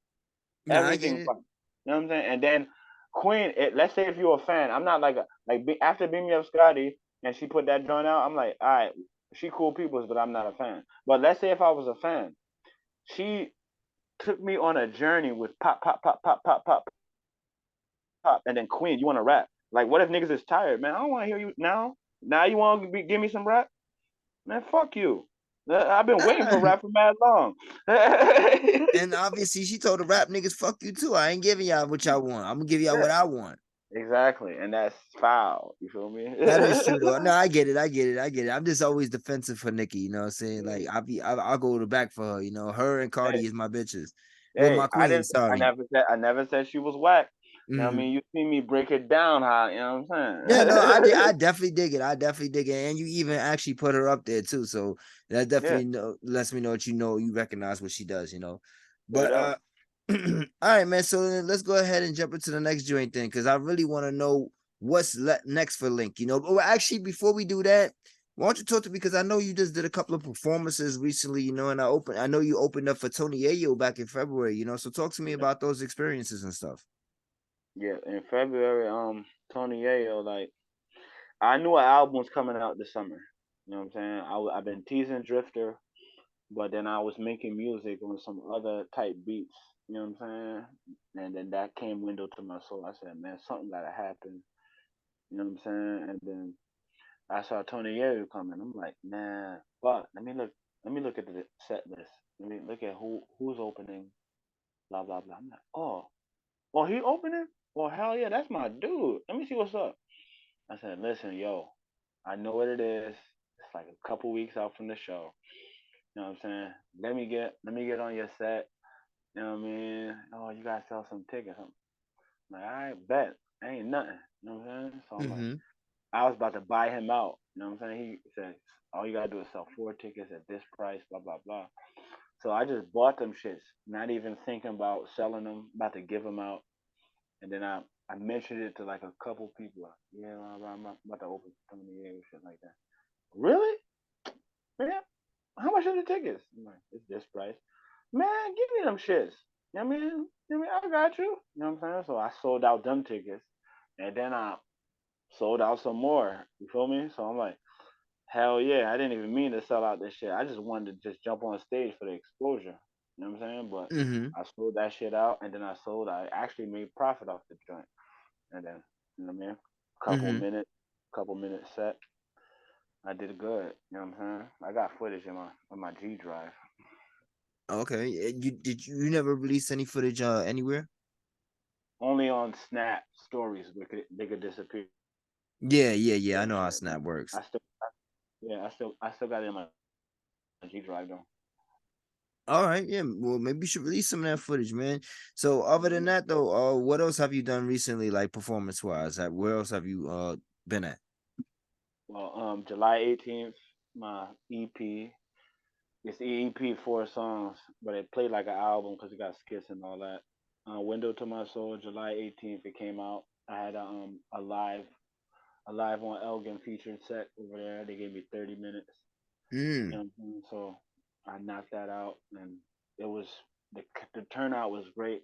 Nah, I get Everything it. fun. You know what I'm saying? And then Queen, let's say if you're a fan, I'm not like after Beam Me Up Scotty and she put that joint out, I'm like, all right, she cool peoples, but I'm not a fan. But let's say if I was a fan, she took me on a journey with pop, pop, pop, pop, pop, pop, pop, and then Queen, you want to rap? Like, what if niggas is tired, man? I don't want to hear you now. Now you want to give me some rap? Man, fuck you. I've been waiting for rap for mad long. Yeah, And obviously she told the rap niggas, fuck you too. I ain't giving y'all what y'all want. I'm gonna give y'all what I want. exactly. And that's foul. You feel me? That is true though. No, I get it. I get it. I get it. I'm just always defensive for Nicki. You know what I'm saying? Like I'll go to the back for her. You know, her and Hey, Cardi is my bitches. Well, hey, my queens. Sorry. I never said she was whack. You know what I Hmm. mean? You see me break it down how, you know what I'm Yeah, no, I did. saying? I definitely dig it. I definitely dig it. And you even actually put her up there too. So that Yeah, definitely lets me know that you recognize what she does. You know, straight but up. all right, man. So then let's go ahead and jump into the next joint thing because I really want to know what's next for Link. You know, but actually, before we do that, why don't you talk to me because I know you just did a couple of performances recently. You know, and I know you opened up for Tony Yayo back in February. You know, so talk to me Yeah. about those experiences and stuff. Yeah, in February, Tony Yayo, like, I knew an album was coming out this summer. You know what I'm saying? I've been teasing Drifter, but then I was making music on some other type beats. You know what I'm saying? And then that came window to my soul. I said, man, something gotta happen. You know what I'm saying? And then I saw Tony Yayo coming. I'm like, man, fuck. Let me look at the set list. Let me look at who's opening. Blah blah blah. I'm like, oh, he opening? Well, hell yeah, that's my dude. Let me see what's up. I said, listen, yo, I know what it is. It's like a couple weeks out from the show. You know what I'm saying? Let me get on your set. You know what I mean? Oh, you gotta sell some tickets. I'm like, all right, bet. Ain't nothing. You know what I'm saying? So I'm like, Mm-hmm. I was about to buy him out. You know what I'm saying? He said, all you gotta do is sell 4 tickets at this price, blah blah blah. So I just bought them shits, not even thinking about selling them, about to give them out. And then I mentioned it to like a couple people. Like, yeah, I'm about to open something here and shit like that. Really? Man, how much are the tickets? I'm like, it's this price. Man, give me them shits. You know what I mean? You know what I mean? I got you. You know what I'm saying? So I sold out them tickets. And then I sold out some more. You feel me? So I'm like, hell yeah, I didn't even mean to sell out this shit. I just wanted to just jump on stage for the exposure. You know what I'm saying? But Mm-hmm. I sold that shit out and then I actually made profit off the joint. And then, you know what I mean? Couple Mm-hmm. minutes, couple minutes set. I did good. You know what I'm saying? I got footage in my G drive. Okay. You never released any footage anywhere? Only on Snap stories they could disappear. Yeah, yeah, yeah. I And know how shit. Snap works. I still yeah, I still got it in my G drive though. All right, yeah. Well, maybe you should release some of that footage, man. So other than Yeah. that though, what else have you done recently, like performance wise? Like where else have you been at? Well, July 18th, my EP. It's the EP 4 songs, but it played like an album because it got skits and all that. Window to My Soul, July 18th, it came out. I had a live on Elgin featured set over there. They gave me 30 minutes. You Mm, know what I'm saying? So I knocked that out, and it was the the turnout was great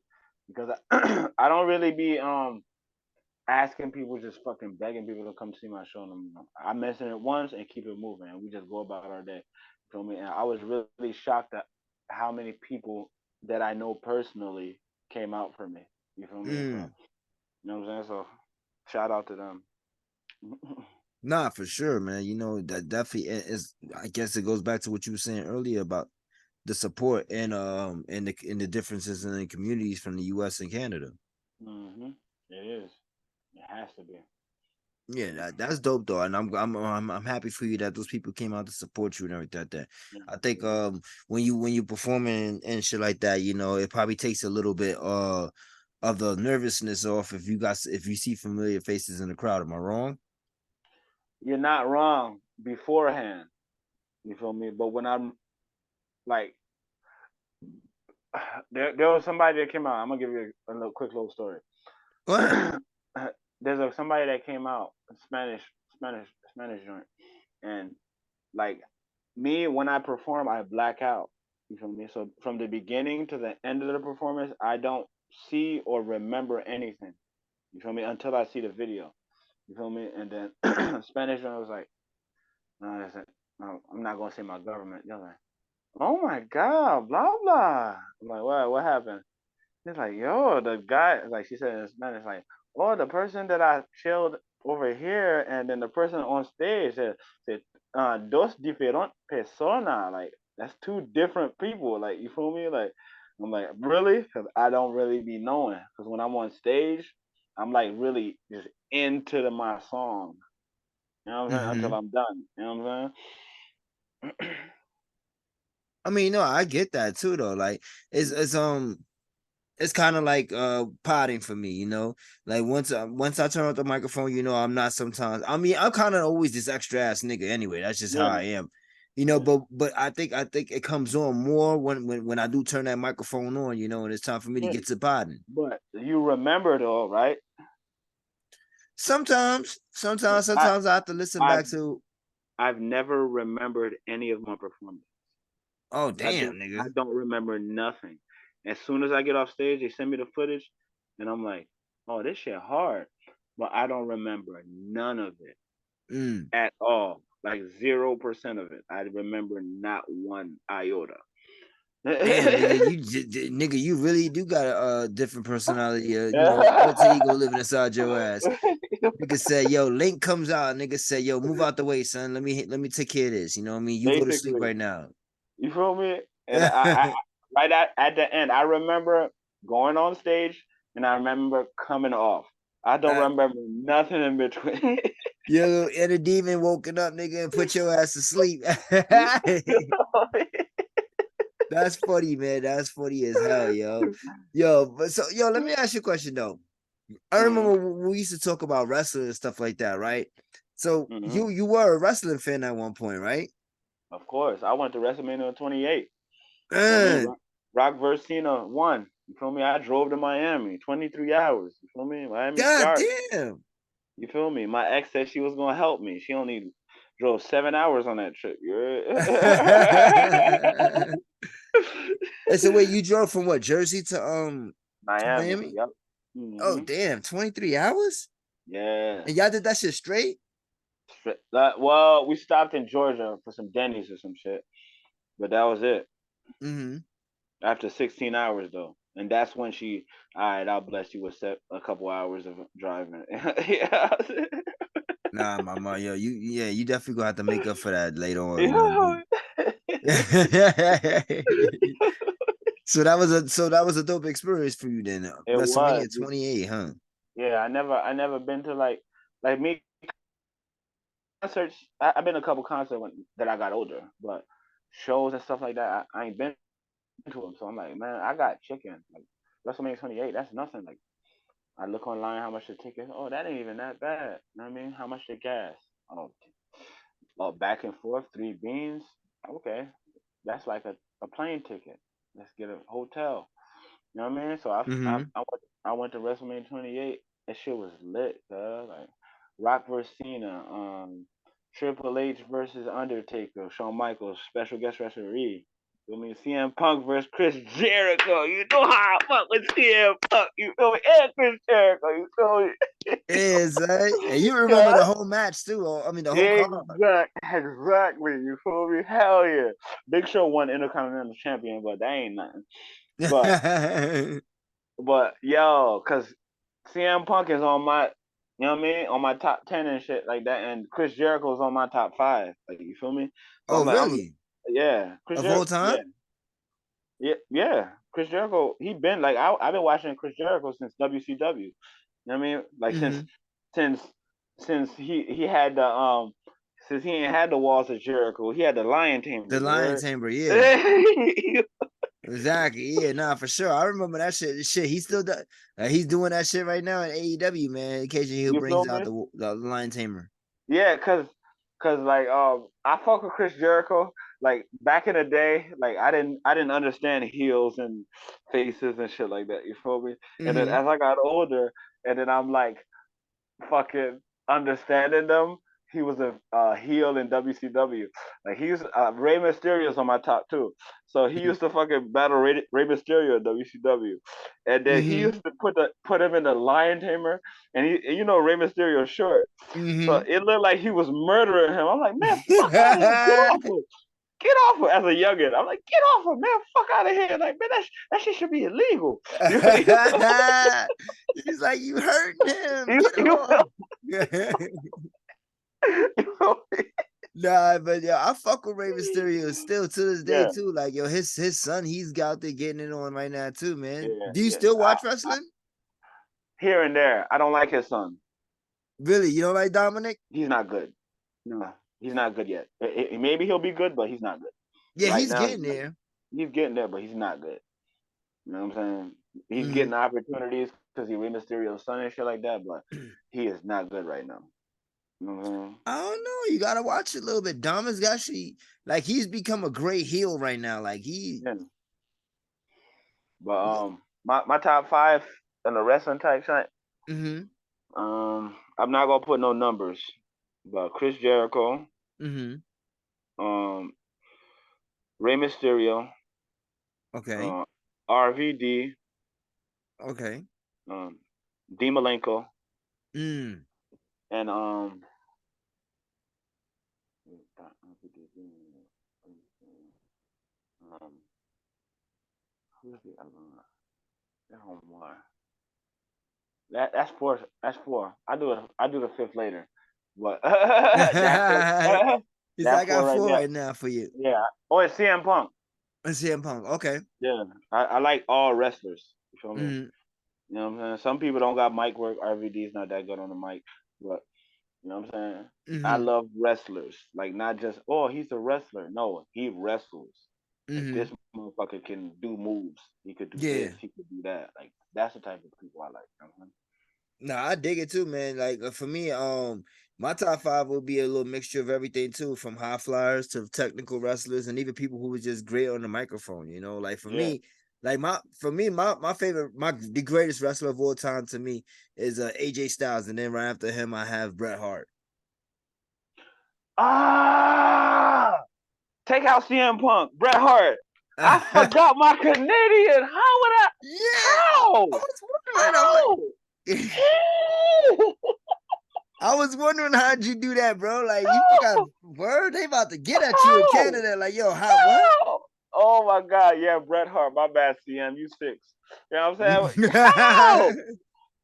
because I don't really be asking people, just fucking begging people to come see my show. I mention it once and keep it moving, and we just go about our day. You feel me? And I was really shocked at how many people that I know personally came out for me. You feel me? So mm. you know what I'm saying? So shout out to them. Nah, for sure, man. You know that definitely is. I guess it goes back to what you were saying earlier about the support and the differences in the communities from the U.S. and Canada. It is. It has to be. Yeah, that's dope though, and I'm happy for you that those people came out to support you and everything like that. Yeah, I think yeah. when you performing and shit like that, you know, it probably takes a little bit of the nervousness off if you see familiar faces in the crowd. Am I wrong? You're not wrong beforehand. You feel me? But when I'm like, there was somebody that came out. I'm gonna give you a little quick little story. Go ahead. There's somebody that came out, Spanish joint, and like me when I perform, I black out. You feel me? So from the beginning to the end of the performance, I don't see or remember anything. You feel me? Until I see the video. You feel me? And then Spanish joint was like, no, I said, no, I'm not gonna say my government. They're like, oh my god, blah blah. I'm like, what happened? It's like, yo, the guy, like she said in Spanish, like, oh, the person that I chilled over here, and then the person on stage said, dos dos diferentes personas. Like that's two different people. Like you feel me? Like I'm like really because I don't really be knowing because when I'm on stage, I'm like really just into my song. You know what I'm saying? Until Mm-hmm. I'm done. You know what I'm saying? I mean, no, I get that too, though. Like, it's kind of like potting for me, you know. Like once I turn off the microphone, you know, I'm not sometimes. I mean, I'm kind of always this extra ass nigga anyway. That's just how Yeah, I am, you know. yeah. But I think it comes on more when I do turn that microphone on, you know, and it's time for me to Yeah. get to potting. But you remember though, right? Sometimes I I have to listen I've back to. I've never remembered any of my performances. Oh I damn, don't I nigga. don't remember nothing. As soon as I get off stage, they send me the footage, and I'm like, oh, this shit hard, but I don't remember none of it Mm. at all. Like 0% of it. I remember not one iota. Damn, nigga, nigga, you really do got a different personality. You know, alter ego living inside your ass. Nigga said, "Yo, Link comes out." Nigga said, "Yo, move out the way, son. Let me take care of this." You know what I mean? You go to sleep Basically, right now. you feel me? And I right at the end, I remember going on stage, and I remember coming off. I don't uh, remember nothing in between. your little inner demon woken up, nigga, and put your ass to sleep. That's funny, man. That's funny as hell, yo. Yo, but so yo, let me ask you a question though. I remember Mm, when we used to talk about wrestling and stuff like that, right? So mm-hmm. you were a wrestling fan at one point, right? Of course, I went to WrestleMania 28. You know what I mean? Man, Rock versus Cena won. You feel me? I drove to Miami, 23 hours. You feel me? Miami god start. damn. You feel me? My ex said she was gonna help me. She only drove 7 hours on that trip. And so wait, you drove from what, Jersey to Miami. Miami? Yep. Oh Hmm. damn, 23 hours? Yeah. And y'all did that shit straight? Well, we stopped in Georgia for some Denny's or some shit, but that was it. Mm-hmm. After 16 hours though, and that's when she, all right, I'll bless you with a couple hours of driving. Yeah. Nah, mama, yo, you definitely gonna have to make up for that later on, you know what I Yeah. mean? So that was a dope experience for you then. It was. WrestleMania 28, huh? Yeah, I never been to like me concerts. I've been to a couple concerts that I got older, but shows and stuff like that, I ain't been to them. So I'm like, man, I got chicken. Like WrestleMania 28, that's nothing. Like I look online how much the ticket. Oh, that ain't even that bad. You know what I mean? How much the gas? Oh, back and forth, three beans. Okay, that's like a plane ticket. Let's get a hotel. You know what I mean? So Mm-hmm. I went to WrestleMania 28. That shit was lit, like Rock versus Cena, Triple H versus Undertaker, Shawn Michaels, special guest referee. You feel me? CM Punk versus Chris Jericho. You know how I fuck with CM Punk. You feel me? And Chris Jericho. You feel me? Is right? And you remember Yeah, the whole match too, or I mean the whole card. exactly. You feel me? Hell yeah. Big Show won Intercontinental Champion, but that ain't nothing. But yo, cause CM Punk is on my, you know what I mean, on my top 10 and shit like that, and Chris Jericho's on my top 5. Like you feel me? So Oh, I'm like, really? yeah, Chris Of all Jericho, time? yeah, yeah, yeah. Chris Jericho, he been like I've been watching Chris Jericho since WCW. You know what I mean? Like Mm-hmm. since since he had the since he ain't had the walls of Jericho, he had the Lion The Tamer. You Lion heard? Tamer, yeah. Exactly. Yeah, nah, for sure. I remember that shit. Shit, he still does. He's doing that shit right now in AEW, man. Occasionally he You brings feel out me? the Lion Tamer. Yeah, cause like I fuck with Chris Jericho. Like back in the day, like I didn't understand heels and faces and shit like that. You feel me? And then Mm-hmm. as I got older, and then I'm like fucking understanding them. He was a heel in WCW. Like he's Rey Mysterio's on my top two. So he used to fucking battle Rey Mysterio in WCW, and then he Mm-hmm. used to put him in the Lion Tamer, and you know Rey Mysterio's short, so Mm-hmm. it looked like he was murdering him. I'm like, man, fuck out of here, get off him. As a youngin, I'm like, get off him, man, fuck out of here. Like, man, that shit should be illegal. He's like, you hurting him. you, Get you, off. you feel me? Nah, but yeah, I fuck with Rey Mysterio still to this day Yeah, too. Like yo, his son, he's out there getting it on right now too, man. yeah, Do you yeah. still watch wrestling? Here and there, I don't like his son. Really? You don't like Dominic? He's not good. No, he's not good yet. Maybe he'll be good, but he's not good. Yeah, Right he's now, getting there. he's getting there, but he's not good. You know what I'm saying? He's Mm-hmm. getting opportunities because he Rey Mysterio's son and shit like that, but he is not good right now. You know what I'm saying? I don't know. You gotta watch it a little bit. Dom is actually like he's become a great heel right now. Like he, Yeah. But my top five in the wrestling type shit. mm-hmm, I'm not gonna put no numbers, but Chris Jericho, mm-hmm. um, Rey Mysterio, Okay, uh, RVD, okay. um, D Malenko, Mm. and um, who's the other one? That one. That's four. That's four. I do the fifth later, but that four, He's that I got four right four there. right now for you. Yeah. Oh, it's CM Punk. And CM Punk. Okay. Yeah. I like all wrestlers. You feel me? Mm-hmm. You know what I'm saying? Some people don't got mic work. RVD is not that good on the mic, but you know what I'm saying? I Mm-hmm. love wrestlers. Like not just he's a wrestler. No, he wrestles. Like Mm-hmm. this motherfucker can do moves. He could do this. Yeah. He could do that. Like that's the type of people I like. You know what No, I dig it too, man. Like for me, my top five will be a little mixture of everything too, from high flyers to technical wrestlers, and even people who were just great on the microphone. You know, like for Yeah. me, like my favorite, the greatest wrestler of all time to me is AJ Styles, and then right after him, I have Bret Hart. Ah, take out CM Punk, Bret Hart. I Yeah, forgot my Canadian. How would I? I How? was wondering. I'm How? like. How? I was wondering how'd you do that, bro? Like you forgot word, they about to get at you in How? Canada. Like, yo, how what? How? Oh my God! Yeah, Bret Hart. My bad, CM. You six. You know what I'm saying? How?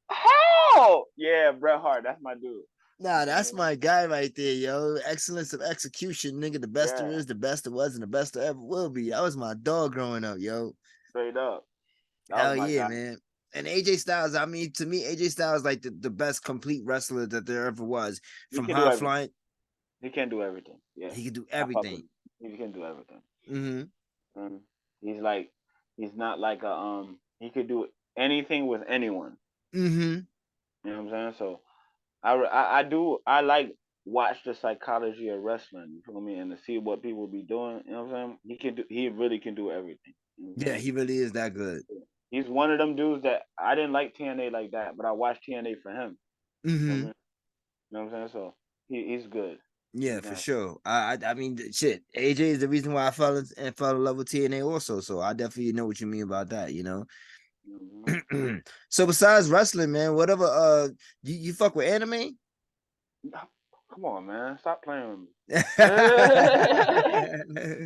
How? Yeah, Bret Hart. That's my dude. Nah, You know that's what I mean? my guy right there, yo. Excellence of execution, nigga. The best there Yeah, is, the best there was, and the best there ever will be. That was my dog growing up, yo. straight up. That was Hell my yeah, guy. man. And AJ Styles, I mean, to me, AJ Styles like the best complete wrestler that there ever was. He From can do high everything. flying, He can do everything. Yeah, he could do I fuck with everything. him. He can do everything. Mm-hmm. Mm. He's like, he's not like a He could do anything with anyone. Mm-hmm. You know what I'm saying? So I do I like watch the psychology of wrestling. You feel me? And to see what people be doing. You know what I'm saying? He really can do everything. You know what Yeah, I'm he really is that good. saying? He's one of them dudes that I didn't like TNA like that, but I watched TNA for him. You know what I Mm-hmm. mean? You know what I'm saying? So he's good. Yeah, He's for not. sure. I mean, shit. AJ is the reason why I fell in love with TNA also. So I definitely know what you mean about that. You know. Mm-hmm. So besides wrestling, man, whatever. You fuck with anime? Come on, man. Stop playing with me. You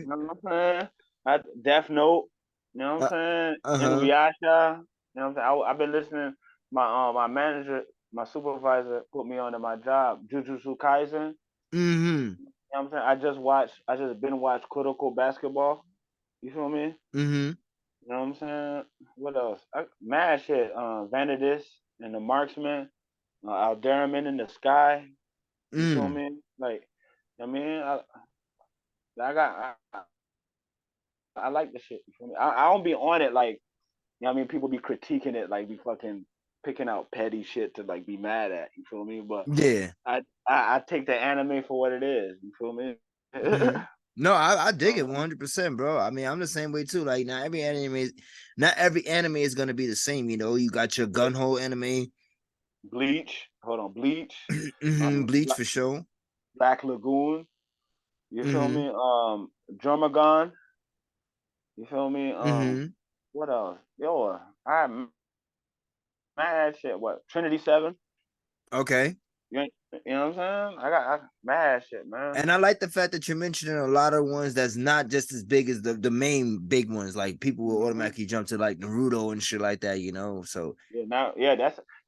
know what I'm saying? Death Note. You know what uh I'm saying? huh. Inuyasha. You know what I'm saying? I've been listening. My manager, my supervisor, put me onto my job. Jujutsu Kaisen. Mm-hmm. You know what I'm saying? I just been watched Kuroko Basketball. You feel me? Mm-hmm. You know what I'm saying? What else? Mad shit. Vanadis and the Marksman. Alderman in the Sky. You feel Mm. me? Like, I mean, I got I like the shit. You feel me? I don't be on it like you know what I mean. People be critiquing it like be fucking picking out petty shit to like be mad at. You feel me? But Yeah. I take the anime for what it is. You feel me? Mm-hmm. No, I dig it Um, 100%, bro. I mean, I'm the same way too. Like, not every anime is gonna be the same. You know, you got your yeah. gunho anime, Bleach. Hold on, Bleach. mm-hmm, Bleach for sure. Black Lagoon. You feel Mm-hmm. me? Dromagon. You feel me? Mm-hmm. What else? Yo, I mad shit. What? Trinity Seven. Okay. You know what I'm saying? I mad shit, man. And I like the fact that you're mentioning a lot of ones that's not just as big as the main big ones. Like people will Hmm. automatically jump to like Naruto and shit like that, you know. So Yeah, now, yeah,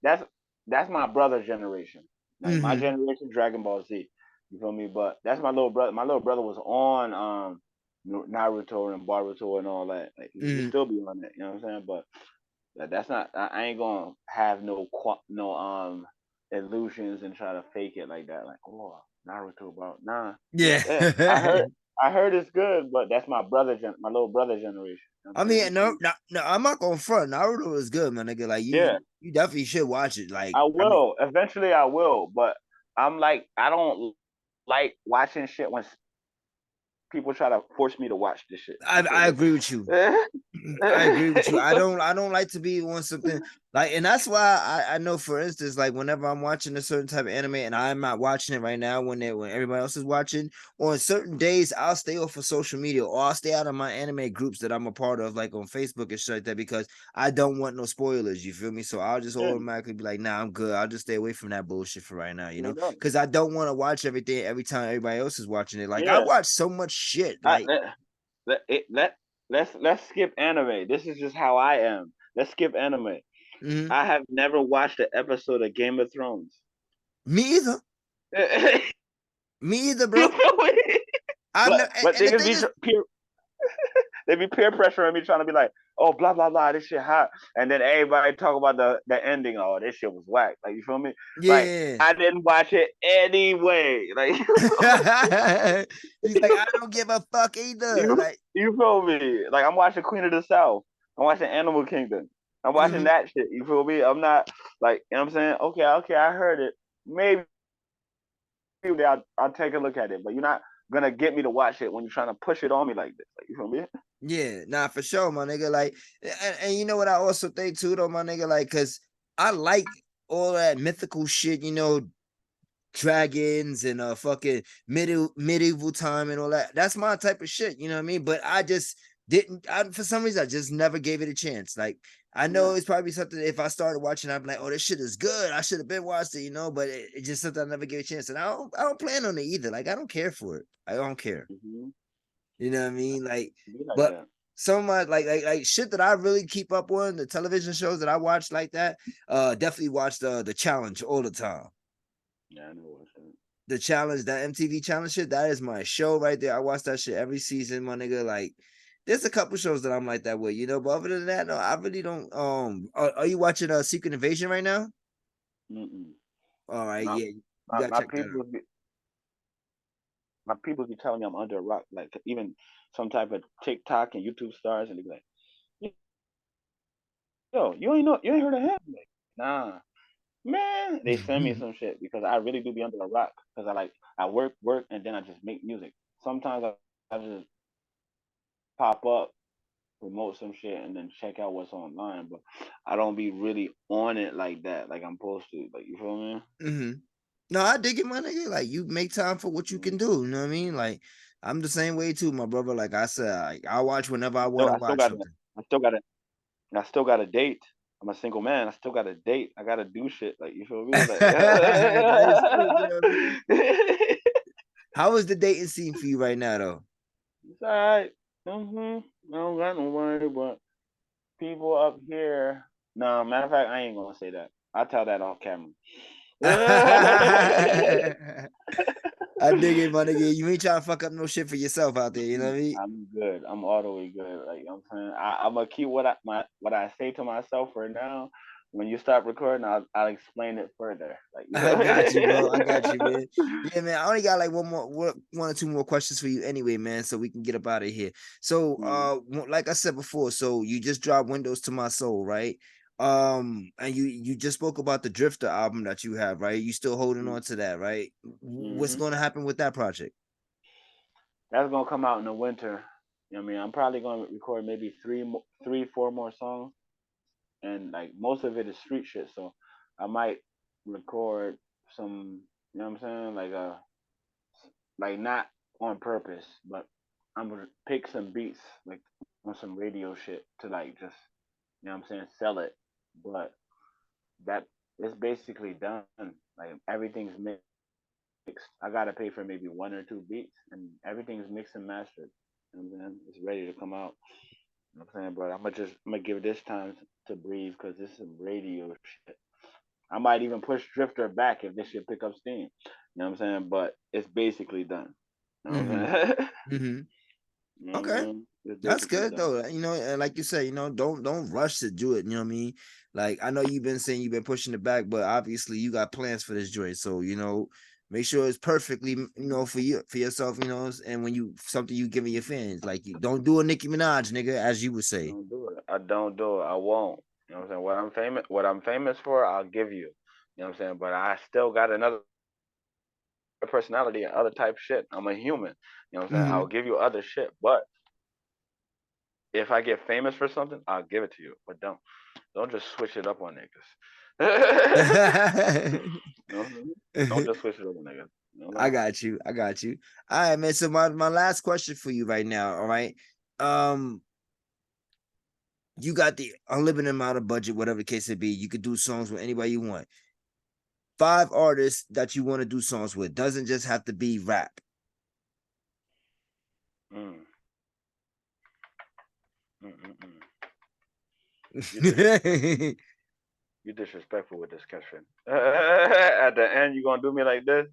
that's my brother's generation. Like my mm-hmm. generation, Dragon Ball Z. You feel me? But that's my little brother. My little brother was on Naruto and Boruto and all that. Like he Mm, still be on it. You know what I'm saying? But that's not. I ain't gonna have no illusions and try to fake it like that. Like, oh, Naruto, bro. Nah. yeah. Yeah. I heard it's good, but that's my my little brother generation. You know what I I'm saying? mean, no, I'm not going front. Naruto is good, my nigga. Like Yeah, you definitely should watch it. Like, I I mean, will. Eventually, I will. But I'm like, I don't like watching shit when people try to force me to watch this shit. You feel I me? agree with you. I agree with you. I don't like to be on something like, and that's why I know, for instance, like whenever I'm watching a certain type of anime and I'm not watching it right now when everybody else is watching, on certain days I'll stay off of social media or I'll stay out of my anime groups that I'm a part of, like on Facebook and shit like that, because I don't want no spoilers. You feel me? So I'll just Yeah, automatically be like, nah, I'm good. I'll just stay away from that bullshit for right now, no doubt. because I don't want to watch everything every time everybody else is watching it. Like I Yeah. watch so much shit, I, like. let, let's skip anime. This is just how I am. Let's skip anime. Mhm. I have never watched an episode of Game of Thrones. Me either. You Me either, bro. feel me? I've But never, but and the niggas thing be is, peer they be peer pressuring me, trying to be like, oh, blah blah blah, this shit hot, and then everybody talk about the ending. Oh, this shit was whack. Like, you feel me? Like, yeah. I didn't watch it anyway. Like, He's like, I don't give a fuck either. you Like, you feel me? Like, I'm watching Queen of the South. I'm watching Animal Kingdom. I'm watching mhm. that shit. You feel me? I'm not like, you know what I'm saying? Okay, I heard it. Maybe I'll take a look at it, but you're not gonna get me to watch it when you're trying to push it on me like this. Like, you feel me? Yeah, nah, for sure, my nigga. Like, and you know what I also think too, though, my nigga. Like, cause I like all that mythical shit, dragons and fucking medieval time and all that. That's my type of shit, you know what I mean? But I just didn't. For some reason, I just never gave it a chance. Like, I know Yeah. it's probably something, if I started watching, I'd be like, oh, this shit is good. I should have been watched it, but it's just something I never gave a chance. And I don't plan on it either. Like, I don't care for it. I don't care. Mm-hmm. You know what I mean? Like, Be like but that. some of my like shit that I really keep up on, the television shows that I watch like that, definitely watch the challenge all the time. Yeah, I know what's that. The challenge, that MTV challenge shit, that is my show right there. I watch that shit every season, my nigga. Like, there's a couple shows that I'm like that with, but other than that, no, I really don't. Are you watching Secret Invasion right now? Mm-mm. All right, My, yeah, you gotta my check that out. people my people be telling me I'm under a rock. Like, even some type of TikTok and YouTube stars, and they be like, yo, you ain't heard of him? I'm like, nah, man. They send me some shit because I really do be under a rock, because I work, and then I just make music. Sometimes I just pop up, promote some shit, and then check out what's online. But I don't be really on it like that, like I'm supposed to. Like, you feel me? hmm No, I dig it, my nigga. Like, you make time for what you Mm. can do. You know what I mean? Like, I'm the same way too, my brother. Like I said, I watch whenever I want to I still watch got something. I still got I still got a date. I'm a single man. I still got a date. I gotta do shit. Like, you feel me? Like, That is true. You know what I mean? How is the dating scene for you right now, though? it's alright. I don't got nobody, but people up here. No, matter of fact, I ain't gonna say that. I'll tell that off camera. I dig it, my nigga. You ain't trying to fuck up no shit for yourself out there. You know what I mean? I'm good. I'm all the way good. Like, you know what I'm saying, I'm gonna keep what I say to myself for now. When you stop recording, I'll explain it further. Like, you I feel got you, bro. I got you, me? man. Yeah, man. I only got like one or two more questions for you, anyway, man. So we can get up out of here. So, Mm, like I said before, so you just dropped "Windows to My Soul," right? And you just spoke about the Drifter album that you have, right? You still holding mm, on to that, right? What's mm-hmm. going to happen with that project? That's gonna come out in the winter. You know what I mean? I'm probably gonna record maybe four more songs, and like most of it is street shit. So I might record some. You know what I'm saying? Like not on purpose, but I'm gonna pick some beats like on some radio shit to like just, you know what I'm saying, sell it. But that it's basically done. Like, everything's mixed. I gotta pay for maybe one or two beats, and everything's mixed and mastered. You know what I'm saying? It's ready to come out. You know what I'm saying? But I'm gonna give this time to breathe, because this is some radio shit. I might even push Drifter back if this shit pick up steam. You know what I'm saying? But it's basically done. You know what Mm-hmm. I'm saying? Mm-hmm. You know what I'm Okay. saying? It's That's basically good done. though. You know, and like you said, don't rush to do it. You know what I mean? Like I know you've been saying you've been pushing it back, but obviously you got plans for this joint. So make sure it's perfectly, for you for yourself. And when you something you giving your fans, like you don't do a Nicki Minaj, nigga, as you would I say. don't do it. I don't do it. I won't. You know what I'm saying? What I'm famous for, I'll give you. You know what I'm saying? But I still got another personality and other type shit. I'm a human. You know what I'm saying? I'll Mm-hmm. give you other shit. But if I get famous for something, I'll give it to you. But don't just switch it up on niggas. You know what I'm saying? Don't just switch it up on niggas. You know what I I'm saying? got you. I got you. All right, man. So my last question for you right now. All right. Um, you got the unlimited amount of budget, whatever the case it be. You could do songs with anybody you want. 5 artists that you want to do songs with. Doesn't just have to be rap. Mm, mm. You disrespect. You disrespectful with this question. At the end, you gonna do me like this?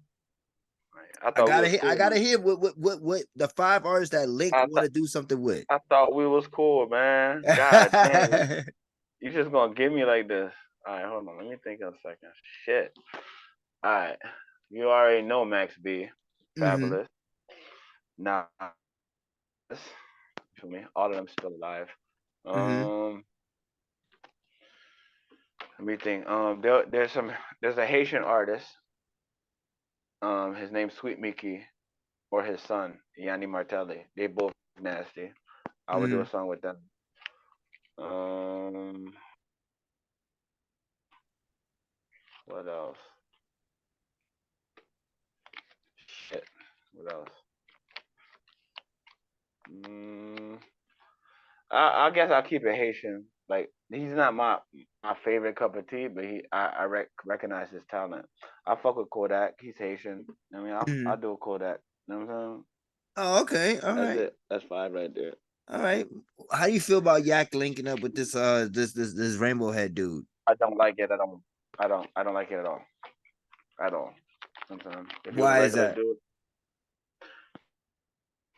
I I thought we gotta was hear. I cool, gotta man. hear what the 5 artists that Link I want thought to do something with. I thought we was cool, man. God damn, you just gonna give me like this? All right, hold on. Let me think of a second. Shit. All right, you already know Max B, Mm-hmm. Fabulous, Nas. You feel me? All of them still alive. Mm-hmm. Um, Let me think. There's a Haitian artist. His name's Sweet Mickey, or his son Yanni Martelli. They both nasty. I would do Mm-hmm. a song with them. Um, what else? Shit. What else? Mm, I guess I'll keep it Haitian. Like he's not my favorite cup of tea, but recognize his talent. I fuck with Kodak. He's Haitian. I mean, I Mm-hmm. do Kodak. You know what I'm saying? Oh, okay. All That's right. it. That's five right there. All right. How do you feel about Yak linking up with this Rainbow Head dude? I don't like it at all. I don't like it at all. At all. You know what I'm saying? If he was a Why is regular that? dude,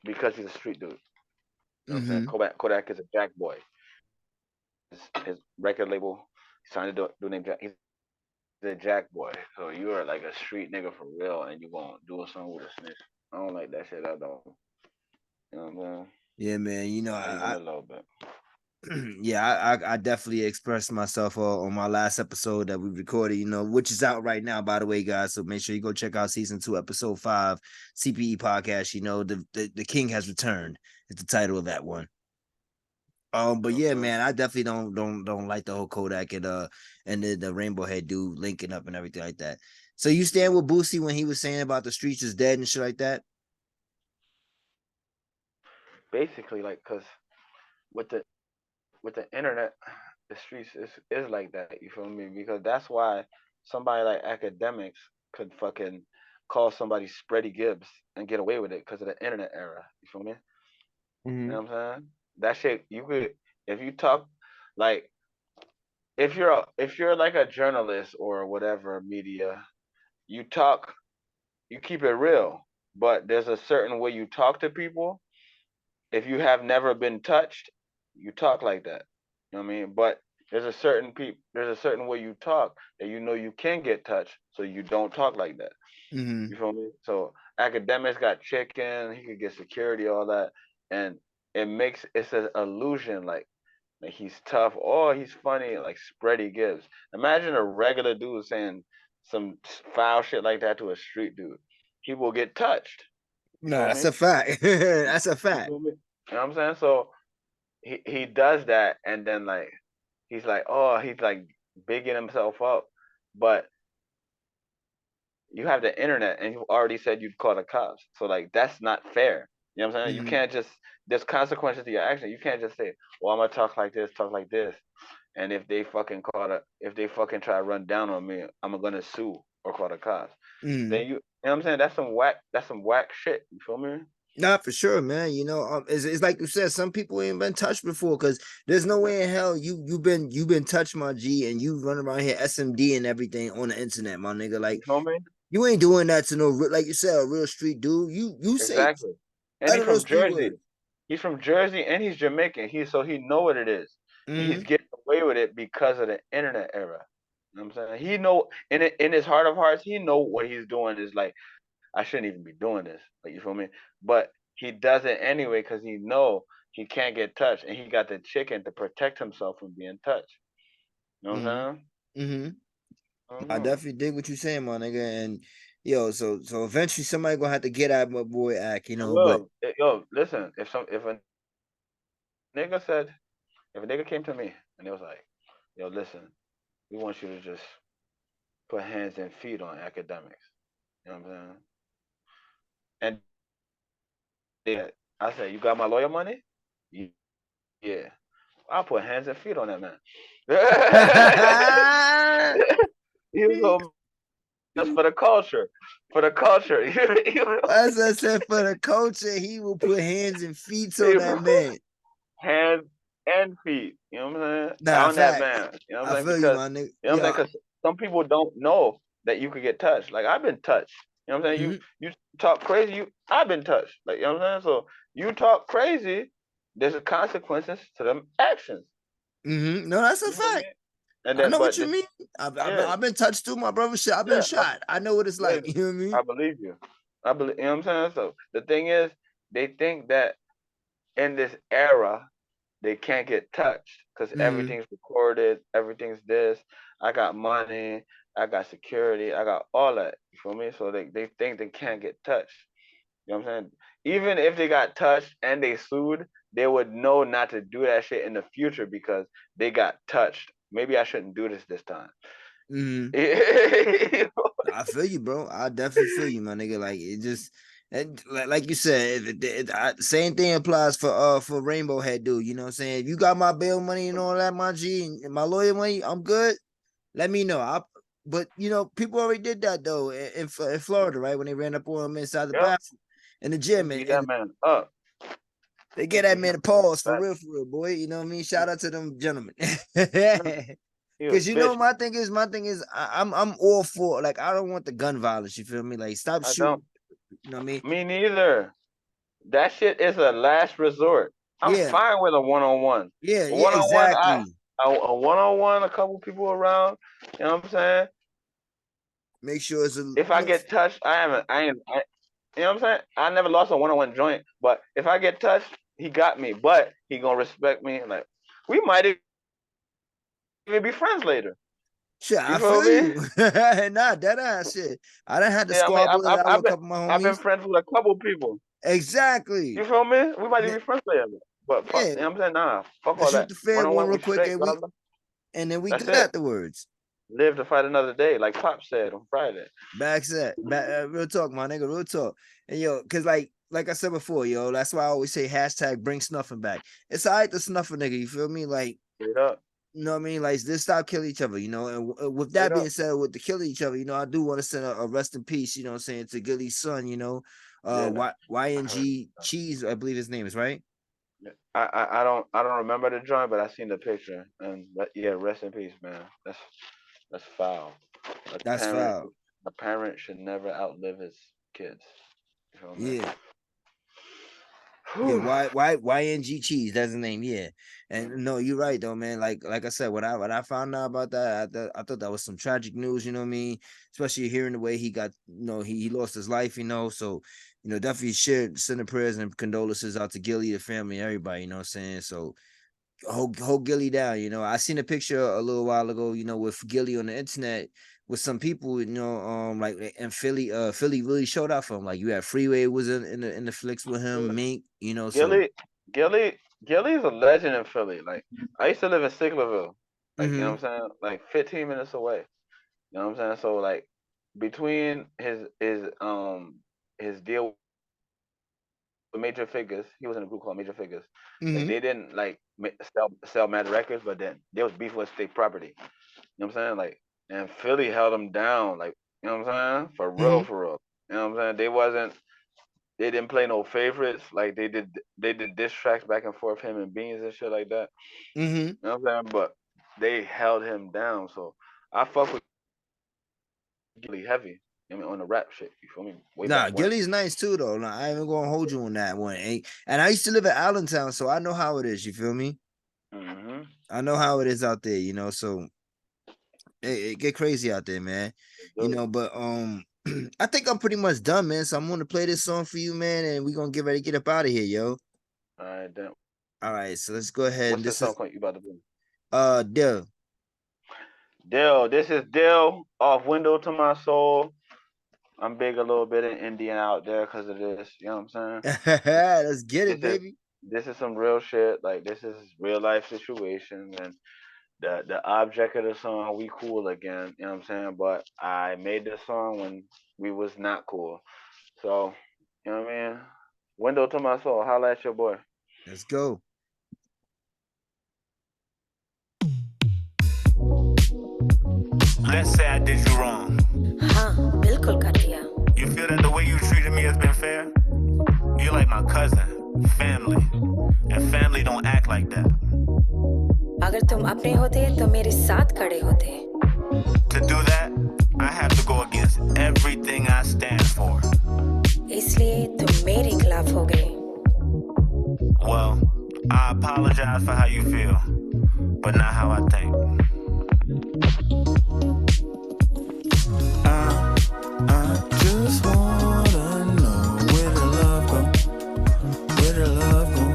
because he's a street dude. You know what I'm saying? Mm-hmm. Kodak is a jack boy. His record label, he's trying to do name Jack. He's a jack boy. So you are like a street nigga for real, and you gonna do a song with a snitch. I don't like that shit. I don't. You know what I'm saying? Yeah, man. Not even a little bit. Yeah, I definitely expressed myself on my last episode that we recorded, which is out right now, by the way, guys. So make sure you go check out season 2, episode 5, CPE podcast. The King has returned. It's the title of that one. But yeah, Okay. man, I definitely don't like the whole Kodak and the Rainbow Head dude linking up and everything like that. So you stand with Boosie when he was saying about the streets is dead and shit like that? Basically, like, cause with the internet, the streets is like that. You feel me? Because that's why somebody like academics could fucking call somebody Spready Gibbs and get away with it because of the internet era. You feel me? You Mm-hmm. know what I'm saying? That shit you could if you talk like if you're like a journalist or whatever media, you talk you keep it real. But there's a certain way you talk to people. If you have never been touched, you talk like that. You know what I mean? But there's a certain way you talk that you know you can get touched, so you don't talk like that. Mm-hmm. You feel me? So academics got chicken, he could get security, all that, and it's an illusion like he's tough or he's funny, like Spready Gibbs. Imagine a regular dude saying some foul shit like that to a street dude. He will get touched. You No, feel that's me? a fact. That's a You fact. feel me? You know what I'm saying? So he does that and then like he's like bigging himself up, but you have the internet and you already said you'd call the cops. So like that's not fair. You know what I'm saying? You Mm-hmm. can't just there's consequences to your action. You can't just say, well, I'm gonna talk like this, and if they fucking try to run down on me, I'm gonna sue or call the cops. Mm-hmm. Then you know what I'm saying? That's some whack shit. You feel me? Not for sure, man. It's like you said, some people ain't been touched before because there's no way in hell you've been touched, my G, and you run around here SMD and everything on the internet, my nigga. You Like feel me? You ain't doing that to no like you said, a real street dude. You say Exactly. And he's utter those from three Jersey. words. He's from Jersey and he's Jamaican. He know what it is. And he's Mm-hmm. getting away with it because of the internet era. You know what I'm saying? He know in his heart of hearts, he know what he's doing is like, I shouldn't even be doing this. Like you feel me? But he does it anyway because he know he can't get touched and he got the chicken to protect himself from being touched. You know what Mm-hmm. I'm Mm-hmm. saying? I Mm-hmm. definitely dig what you saying, my nigga. And yo, so eventually somebody gonna have to get at my boy Ack, you It know. But will. Yo, listen, if a nigga said if a nigga came to me and it was like, yo, listen, we want you to just put hands and feet on academics. You know what I'm saying? And then they did that. I said, you got my lawyer money? Yeah. I'll put hands and feet on that man. He was gonna be just for the culture. For the culture. as I said, for the culture, he will put hands and feet on You that know? man. Hands and feet. You know what I'm saying? Nah, On that facts. man. You know what I I'm saying? feel you, Because my nigga. you know what I'm Yeah. saying? Because some people don't know that you could get touched. Like I've been touched. You know what I'm saying? Mm-hmm. You talk crazy. I've been touched. Like you know what I'm saying? So you talk crazy. There's a consequences to them actions. Mm-hmm. No, that's a You know what I fact. mean? And I then, know what but you this, mean. I've, yeah, I've been touched too. My brother shit. I've been yeah, shot. I know what it's yeah. like. You know what I mean? I believe you. I believe. You know what I'm saying? So the thing is, they think that in this era they can't get touched because Mm-hmm. everything's recorded, everything's this. I got money, I got security, I got all that. You feel me? So they think they can't get touched. You know what I'm saying? Even if they got touched and they sued, they would know not to do that shit in the future because they got touched. Maybe I shouldn't do this time. Mm-hmm. Yeah, I feel you, bro. I definitely feel you, my nigga. Like it just, like you said, same thing applies for Rainbow Head, dude. You know what I'm saying? If you got my bail money and all that, my G, and my lawyer money, I'm good. Let me know. But you know, people already did that though in Florida, right? When they ran up on him inside the yep. bathroom in the They gym, beat that and man up. they They get that beat man him a up pause bad. for real, boy. You know what I mean? Shout out to them gentlemen. Yeah, he was Cause you know bitching. my thing is I'm all for, like, I don't want the gun violence. You feel me? Like stop I don't. shooting. You know what I mean? Me neither. That shit is a last resort. I'm Yeah, fine with a one on one. yeah, A yeah, one on one, exactly. a one on one, a couple people around. You know what I'm saying? Make sure it's a If I get touched, you know what I'm saying? I never lost a one on one joint, but if I get touched, he got me. But he gonna respect me. Like we might even be friends later. You shit. feel I me? feel you. Nah, that ass shit. I done had to Yeah, I mean, squabble it out with a couple of my I've been homies. friends with a couple people. You Exactly. feel me? We might Yeah, even be friends later. But fuck, yeah. you know what I'm saying? Nah, fuck Let's all shoot that. the One fair on one one, real we quick, straight, and brother. then we That's good it. afterwards. Live to fight another day, like Pop said on Friday. Real talk, my nigga, real talk. And yo, cause like I said before, yo, that's why I always say hashtag bring snuffing back. It's alright to snuff a nigga, you feel me? Like, Straight up, you know what I mean? Like, just stop killing each other, you know. And with straight that being up. said, with the killing each other, you know, I do want to send a rest in peace, you know what I'm saying, to Gilly's son, you know, Yeah, I heard. YNG Cheese, I believe his name is, right? Yeah. I don't remember the joint, but I seen the picture. And yeah, rest in peace, man. That's foul. A That's parent foul. a parent should never outlive his kids. You feel me? Yeah. Yeah, Whew. YNG Cheese, that's the name. Yeah. And no, you're right though, man. Like I said, when I found out about that, I thought that was some tragic news, you know what I mean? Especially hearing the way he got, he lost his life, you know. So, definitely sending prayers and condolences out to Gilly, the family, everybody, you know what I'm saying? So hold Gilly down. I seen a picture a little while ago, with Gilly on the internet with some people, like in Philly. Philly really showed out for him. Like you had Freeway was in the flicks with him, Mink. So Gilly, Gilly, Gilly's a legend in Philly. Like I used to live in Siglerville. Like you know mm-hmm, what I'm saying? Like 15 minutes away. You know what I'm saying? So like between his deal with Major Figures, he was in a group called Major Figures. Like they didn't like mm-hmm, sell mad records, but then they was beef with state property. You know what I'm saying? Like and Philly held them down. Like you know what I'm saying? For real, mm-hmm, for real. You know what I'm saying? They didn't play no favorites. Like they did diss tracks back and forth, him and Beans and shit like that. mm-hmm. You know what I'm saying? But they held him down. So I fuck with Gilly heavy. I mean, on the rap shit. You feel me? Way Nah, back when. Gilly's nice too though. Nah, I ain't even gonna hold you on that one. And I used to live in Allentown, so I know how it is. You feel me? Mm-hmm. I know how it is out there. So it get crazy out there, man. But I think I'm pretty much done, man. So I'm gonna play this song for you, man, and we're gonna get ready to get up out of here, yo. All right, then. All right, so let's go ahead. And What's the this song is called you about to play? Dill. Dill. This is Dill off Window to My Soul. I'm big a little bit in Indian out there because of this. You know what I'm saying? Let's get This it, is baby. this is some real shit. Like this is real life situations, and the object of the song, we cool again. You know what I'm saying? But I made this song when we was not cool. So, you know what I mean? Window to My Soul. Holla at your boy. Let's go. Let's say I did you wrong. हाँ बिल्कुल कर दिया. You feel that the way you treated me has been fair? You're like my cousin, family. And family don't act like that. अगर तुम अपने होते तो मेरे साथ खड़े होते. To do that, I have to go against everything I stand for. इसलिए तुम मेरे खिलाफ हो गए. Well, I apologize for how you feel, but not how I think. I just wanna know where the love go, where the love go,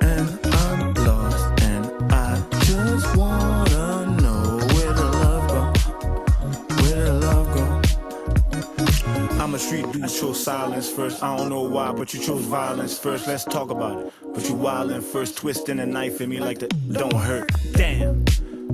and I'm lost, and I just wanna know where the love go, where the love go. I'm a street dude, chose silence first. I don't know why, but you chose violence first. Let's talk about it. But you wildin' first, twisting a knife in me like that don't hurt. Damn,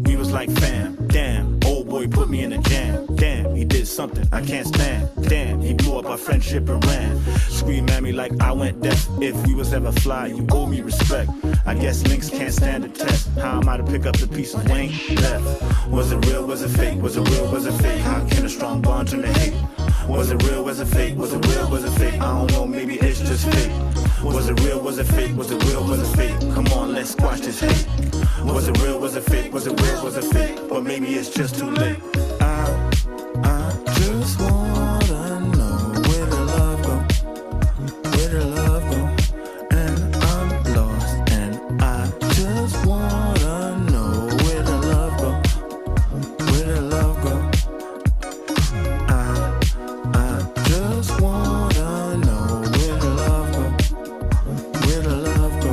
we was like fam. Damn, old boy put me in a jam. Damn, he did something I can't stand. Damn, he blew up our friendship and ran. Scream at me like I went deaf. If we was ever fly, you owe me respect. I guess links can't stand the test. How am I to pick up the pieces we ain't left? Was it real, was it fake? Was it real, was it fake? How can a strong bond turn to hate? Was it real, was it fake? Was it real, was it fake? I don't know, maybe it's just fake. Was it real, was it fake? Was it real, was it fake? Come on, let's squash this hate. Was it real, was it fake? Was it real, was it fake? But maybe it's just too late. I just wanna know where the love go, where the love go, and I'm lost, and I just wanna know where the love go, where the love go. I just wanna know where the love go, where the love go,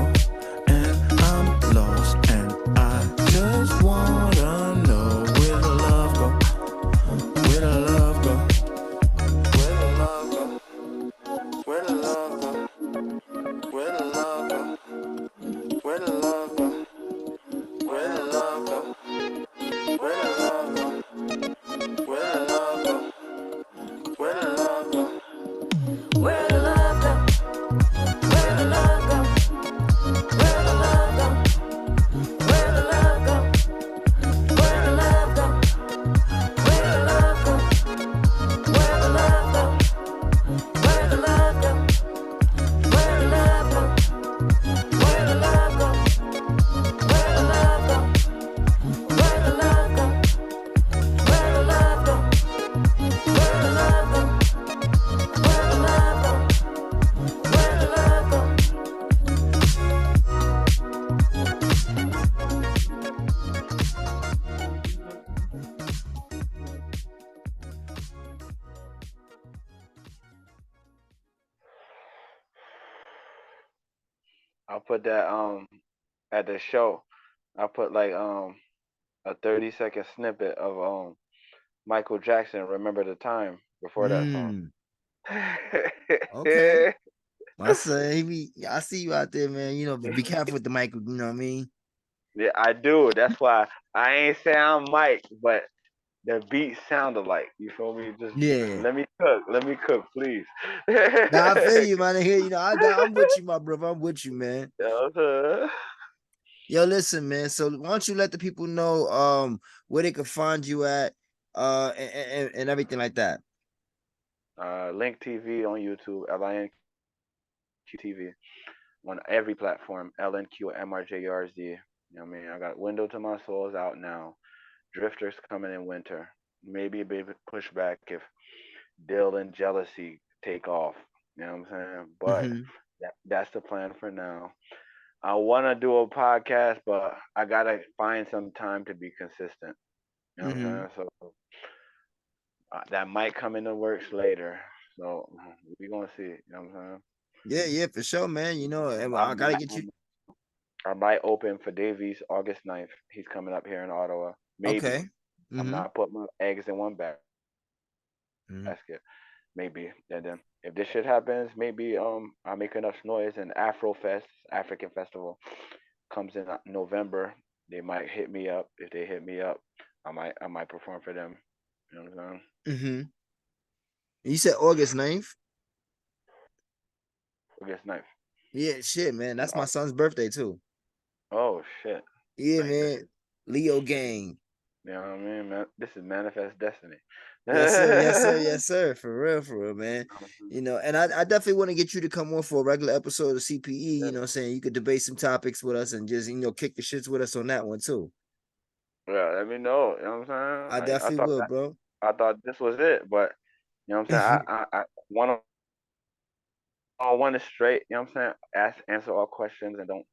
and I'm lost, and I just wanna know where the love go, where the love go, where the love go, where the love go, where the love go, where the love go, where the love go, where the love go, where the love go, where the love go. Where the love go? Where the love go? Where the love go? Where the love go? Where the love go? Where the love go? Where the love go? Where the love go? Where the love go? Where the love go? Where the love go? Where the love go? Where the love go? Where the love go? Where the love go? Where the love go? I'll put that at the show. I put like a 30-second snippet of Michael Jackson Remember the Time before that song. Mm, okay. I say, I see you out there, man. Be careful with the mic. You know what I mean? Yeah, I do. That's why I ain't say I'm Mike, but the beat sound alike. You feel me? Just Yeah. let me cook. Let me cook, please. Now I feel you, man. Here, I'm with you, my brother. I'm with you, man. Uh-huh. Yo, listen, man. So why don't you let the people know where they can find you at, and everything like that. Link TV on YouTube, LINQ TV on every platform, LNQMRJRZ. You know what I mean? I got Window to My Soul is out now. Drifters coming in winter. Maybe a bit pushback if deal and jealousy take off. You know what I'm saying? But Mm-hmm. that's the plan for now. I want to do a podcast, but I gotta find some time to be consistent. You know what Mm-hmm. I'm saying? So that might come in the works later. So we gonna see. You know what I'm saying? Yeah, yeah, for sure, man. And I I gotta might, get you. I might open for Davies August 9th. He's coming up here in Ottawa. Maybe. Okay. I'm Mm-hmm. not putting my eggs in one basket. Mm-hmm. Maybe. And then if this shit happens, maybe I make enough noise and Afrofest, African Festival, comes in November. They might hit me up. If they hit me up, I might perform for them. You know what I'm saying? Mm-hmm. You said August 9th? August 9th. Yeah, shit, man. In That's my Au- son's birthday too. Oh shit. Yeah, Nice. man. Leo This is, gang. you know what I mean, man. This is manifest destiny. Yes, sir. Yes, sir. Yes, sir. For real, man. Mhm. And I definitely want to get you to come on for a regular episode of CPE. Yeah, Saying you could debate some topics with us and just, kick the shits with us on that one too. yeah, let me know. You know what I I'm saying? I definitely thought will, that bro. I thought this was it, but you know what I'm saying? I want to all one is straight. You know what I'm saying? Answer all questions and don't.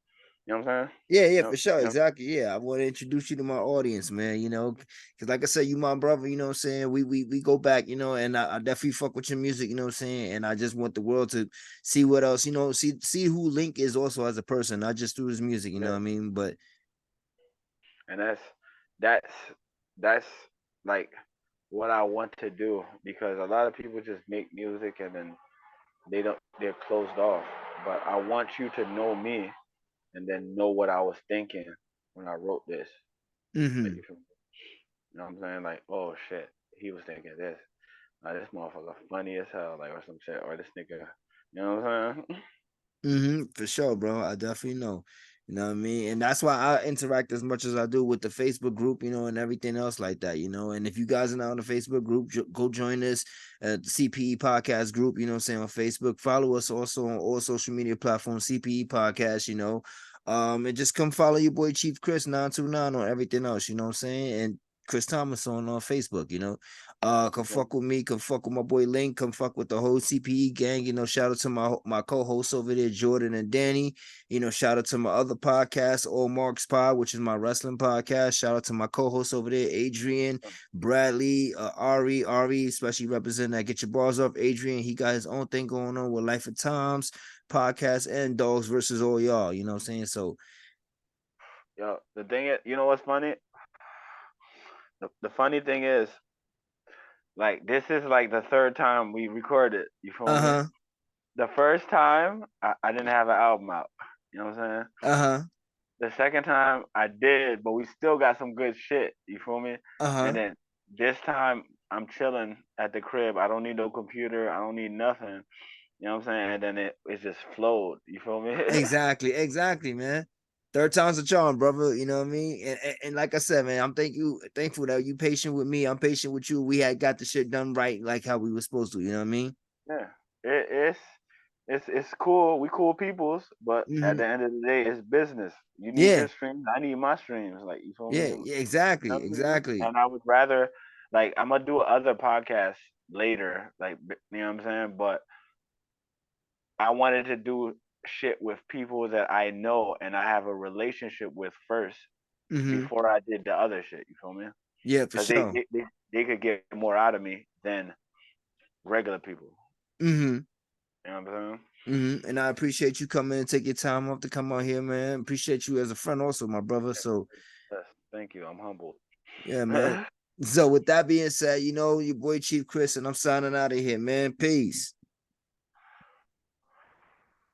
You know what I'm saying? Yeah, yeah, Yep. for sure. Yep. Exactly. Yeah. I want to introduce you to my audience, man. Because like I said, you my brother, what I'm saying? We go back, and I definitely fuck with your music, what I'm saying? And I just want the world to see what else, see who Link is also as a person, not just through his music, you know Yeah. what I mean? But And that's that's like what I want to do because a lot of people just make music and then they're closed off. But I want you to know me and then know what I was thinking when I wrote this. Like mm-hmm. you know what I'm saying? Like, oh shit, he was thinking this. This motherfucker funny as hell, like or some shit, or this nigga, you know what I'm saying? For sure, bro. I definitely know. You know what I mean? And that's why I interact as much as I do with the Facebook group, and everything else like that, And if you guys are not on the Facebook group, go join us at the CPE podcast group, what I'm saying, on Facebook. Follow us also on all social media platforms, CPE podcast, And just come follow your boy Chief Chris 929 on everything else, what I'm saying? And Chris Thomas on Facebook, come fuck with me, come fuck with my boy Link, come fuck with the whole CPE gang. Shout out to my co-hosts over there, Jordan and Danny. Shout out to my other podcast, All Marks Pod, which is my wrestling podcast. Shout out to my co-hosts over there, Adrian, Bradley, Ari, especially representing that Get Your Bars Off. Adrian, he got his own thing going on with Life of Times podcast and Dogs versus All Y'all. You know what I'm saying? So Yo, the thing is, you know what's funny? The funny thing is, like, this is like the third time we recorded. You feel me? uh-huh, The first time I didn't have an album out. You know what I'm saying? uh-huh, The second time I did, but we still got some good shit. You feel me? And uh-huh. then this time I'm chilling at the crib. I don't need no computer. I don't need nothing. You know what I'm saying? And then it just flowed. You feel me? Exactly, man. Third time's a charm, brother. You know what I mean? And like I said, man, I'm thankful that you patient with me. I'm patient with you. We had got the shit done right, like how we were supposed to. You know what I mean? Yeah. It's cool. We cool peoples, but at Mm-hmm. the end of the day, it's business. You need Yeah, your streams. I need my streams. Like you feel me? yeah, You yeah. know Exactly, what I'm saying? exactly. And I would rather like I'm gonna do other podcasts later. Like you know what I'm saying? But I wanted to do shit with people that I know and I have a relationship with first Mm-hmm. before I did the other shit. You feel me? Yeah, for Because sure. they could get more out of me than regular people. Mm-hmm. You know what I'm saying? Mm-hmm. And I appreciate you coming and take your time off to come out here, man. Appreciate you as a friend, also, my brother. Yes, So yes. Thank you. I'm humbled. yeah, man. So with that being said, your boy Chief Chris, and I'm signing out of here, man. Peace.